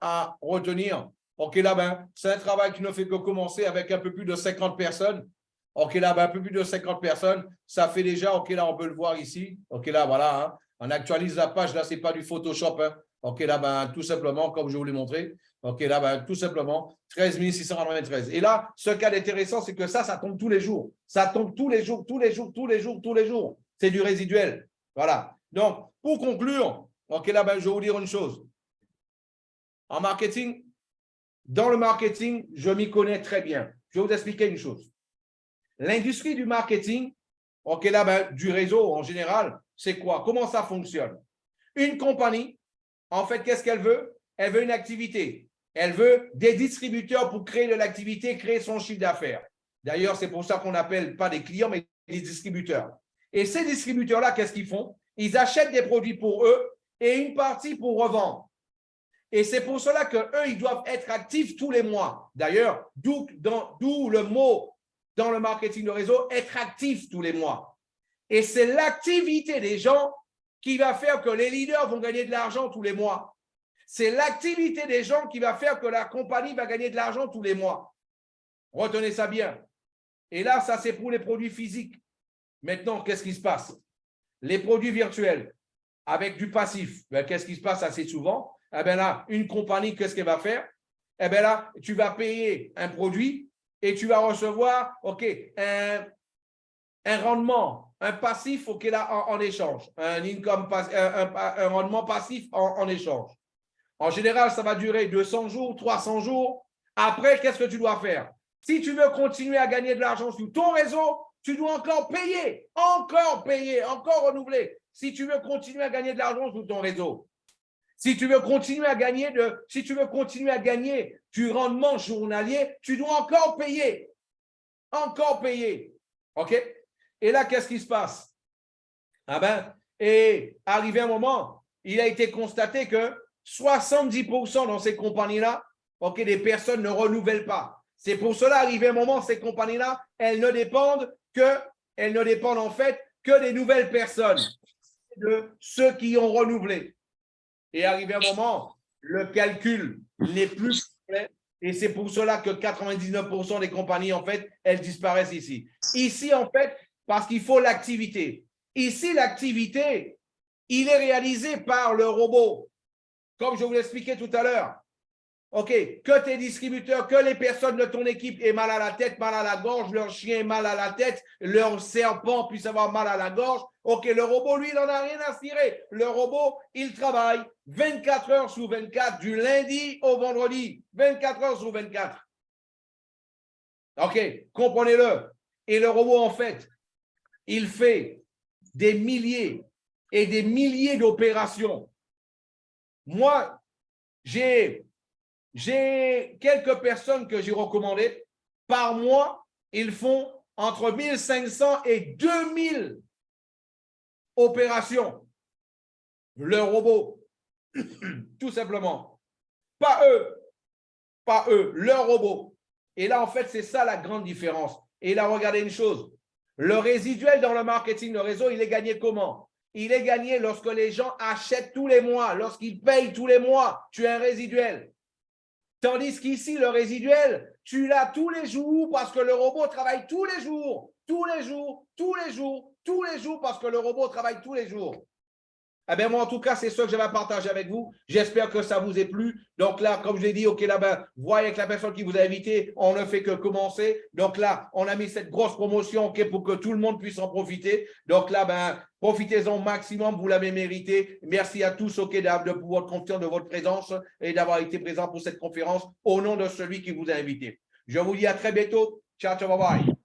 à retenir, OK, là, ben, c'est un travail qui ne fait que commencer avec un peu plus de 50 personnes. OK, là, ben, un peu plus de 50 personnes, ça fait déjà, OK, là, on peut le voir ici. OK, là, voilà, hein. On actualise la page, là, ce n'est pas du Photoshop, hein. OK, là, ben, tout simplement, comme je vous l'ai montré. OK, là, ben, tout simplement, 13 693. Et là, ce cas d'intéressant, c'est que ça tombe tous les jours. Ça tombe tous les jours, tous les jours, tous les jours, tous les jours. C'est du résiduel. Voilà. Donc, pour conclure, OK, là, ben, je vais vous dire une chose. En marketing, dans le marketing, je m'y connais très bien. Je vais vous expliquer une chose. L'industrie du marketing, OK, là, ben, du réseau en général, c'est quoi? Comment ça fonctionne? Une compagnie, en fait, qu'est-ce qu'elle veut? Elle veut une activité. Elle veut des distributeurs pour créer de l'activité, créer son chiffre d'affaires. D'ailleurs, c'est pour ça qu'on n'appelle pas des clients, mais des distributeurs. Et ces distributeurs-là, qu'est-ce qu'ils font? Ils achètent des produits pour eux et une partie pour revendre. Et c'est pour cela qu'eux, ils doivent être actifs tous les mois. D'ailleurs, d'où le mot dans le marketing de réseau, être actif tous les mois. Et c'est l'activité des gens qui va faire que les leaders vont gagner de l'argent tous les mois. C'est l'activité des gens qui va faire que la compagnie va gagner de l'argent tous les mois. Retenez ça bien. Et là, ça, c'est pour les produits physiques. Maintenant, qu'est-ce qui se passe? Les produits virtuels avec du passif, ben, qu'est-ce qui se passe assez souvent? Eh bien là, une compagnie, qu'est-ce qu'elle va faire? Eh bien là, tu vas payer un produit et tu vas recevoir, OK, un rendement, un passif, OK, là, en échange, un rendement passif en échange. En général, ça va durer 200 jours, 300 jours. Après, qu'est-ce que tu dois faire? Si tu veux continuer à gagner de l'argent sur ton réseau, tu dois encore payer, encore renouveler. Si tu veux continuer à gagner de l'argent sur ton réseau, si tu veux continuer à gagner du rendement journalier, tu dois encore payer. OK? Et là, qu'est-ce qui se passe? Ah ben, et arrivé un moment, il a été constaté que 70% dans ces compagnies-là, OK, les personnes ne renouvellent pas. C'est pour cela, arrivé un moment, ces compagnies-là, elles ne dépendent en fait que des nouvelles personnes, de ceux qui ont renouvelé. Et arrivé un moment, le calcul n'est plus complet. Et c'est pour cela que 99% des compagnies, en fait, elles disparaissent ici. Ici, en fait, parce qu'il faut l'activité. Ici, l'activité, il est réalisé par le robot. Comme je vous l'expliquais tout à l'heure. OK, que tes distributeurs, que les personnes de ton équipe aient mal à la tête, mal à la gorge, leur chien ait mal à la tête, leur serpent puisse avoir mal à la gorge. OK, le robot, lui, il n'en a rien à cirer. Le robot, il travaille 24 heures sur 24, du lundi au vendredi, 24 heures sur 24. OK, comprenez-le. Et le robot, en fait, il fait des milliers et des milliers d'opérations. Moi, j'ai quelques personnes que j'ai recommandées. Par mois, ils font entre 1500 et 2000 opérations. Le robot, tout simplement. Pas eux, le robot. Et là, en fait, c'est ça la grande différence. Et là, regardez une chose. Le résiduel dans le marketing de réseau, il est gagné comment? Il est gagné lorsque les gens achètent tous les mois, lorsqu'ils payent tous les mois. Tu as un résiduel. Tandis qu'ici, le résiduel, tu l'as tous les jours parce que le robot travaille tous les jours, parce que le robot travaille tous les jours. Eh bien, moi, en tout cas, c'est ce que je vais partager avec vous. J'espère que ça vous ait plu. Donc là, comme je l'ai dit, OK, là-bas, voyez avec la personne qui vous a invité, on ne fait que commencer. Donc là, on a mis cette grosse promotion, OK, pour que tout le monde puisse en profiter. Donc là, ben, profitez-en au maximum, vous l'avez mérité. Merci à tous, OK, de pouvoir confier de votre présence et d'avoir été présent pour cette conférence au nom de celui qui vous a invité. Je vous dis à très bientôt. Ciao, ciao, bye bye.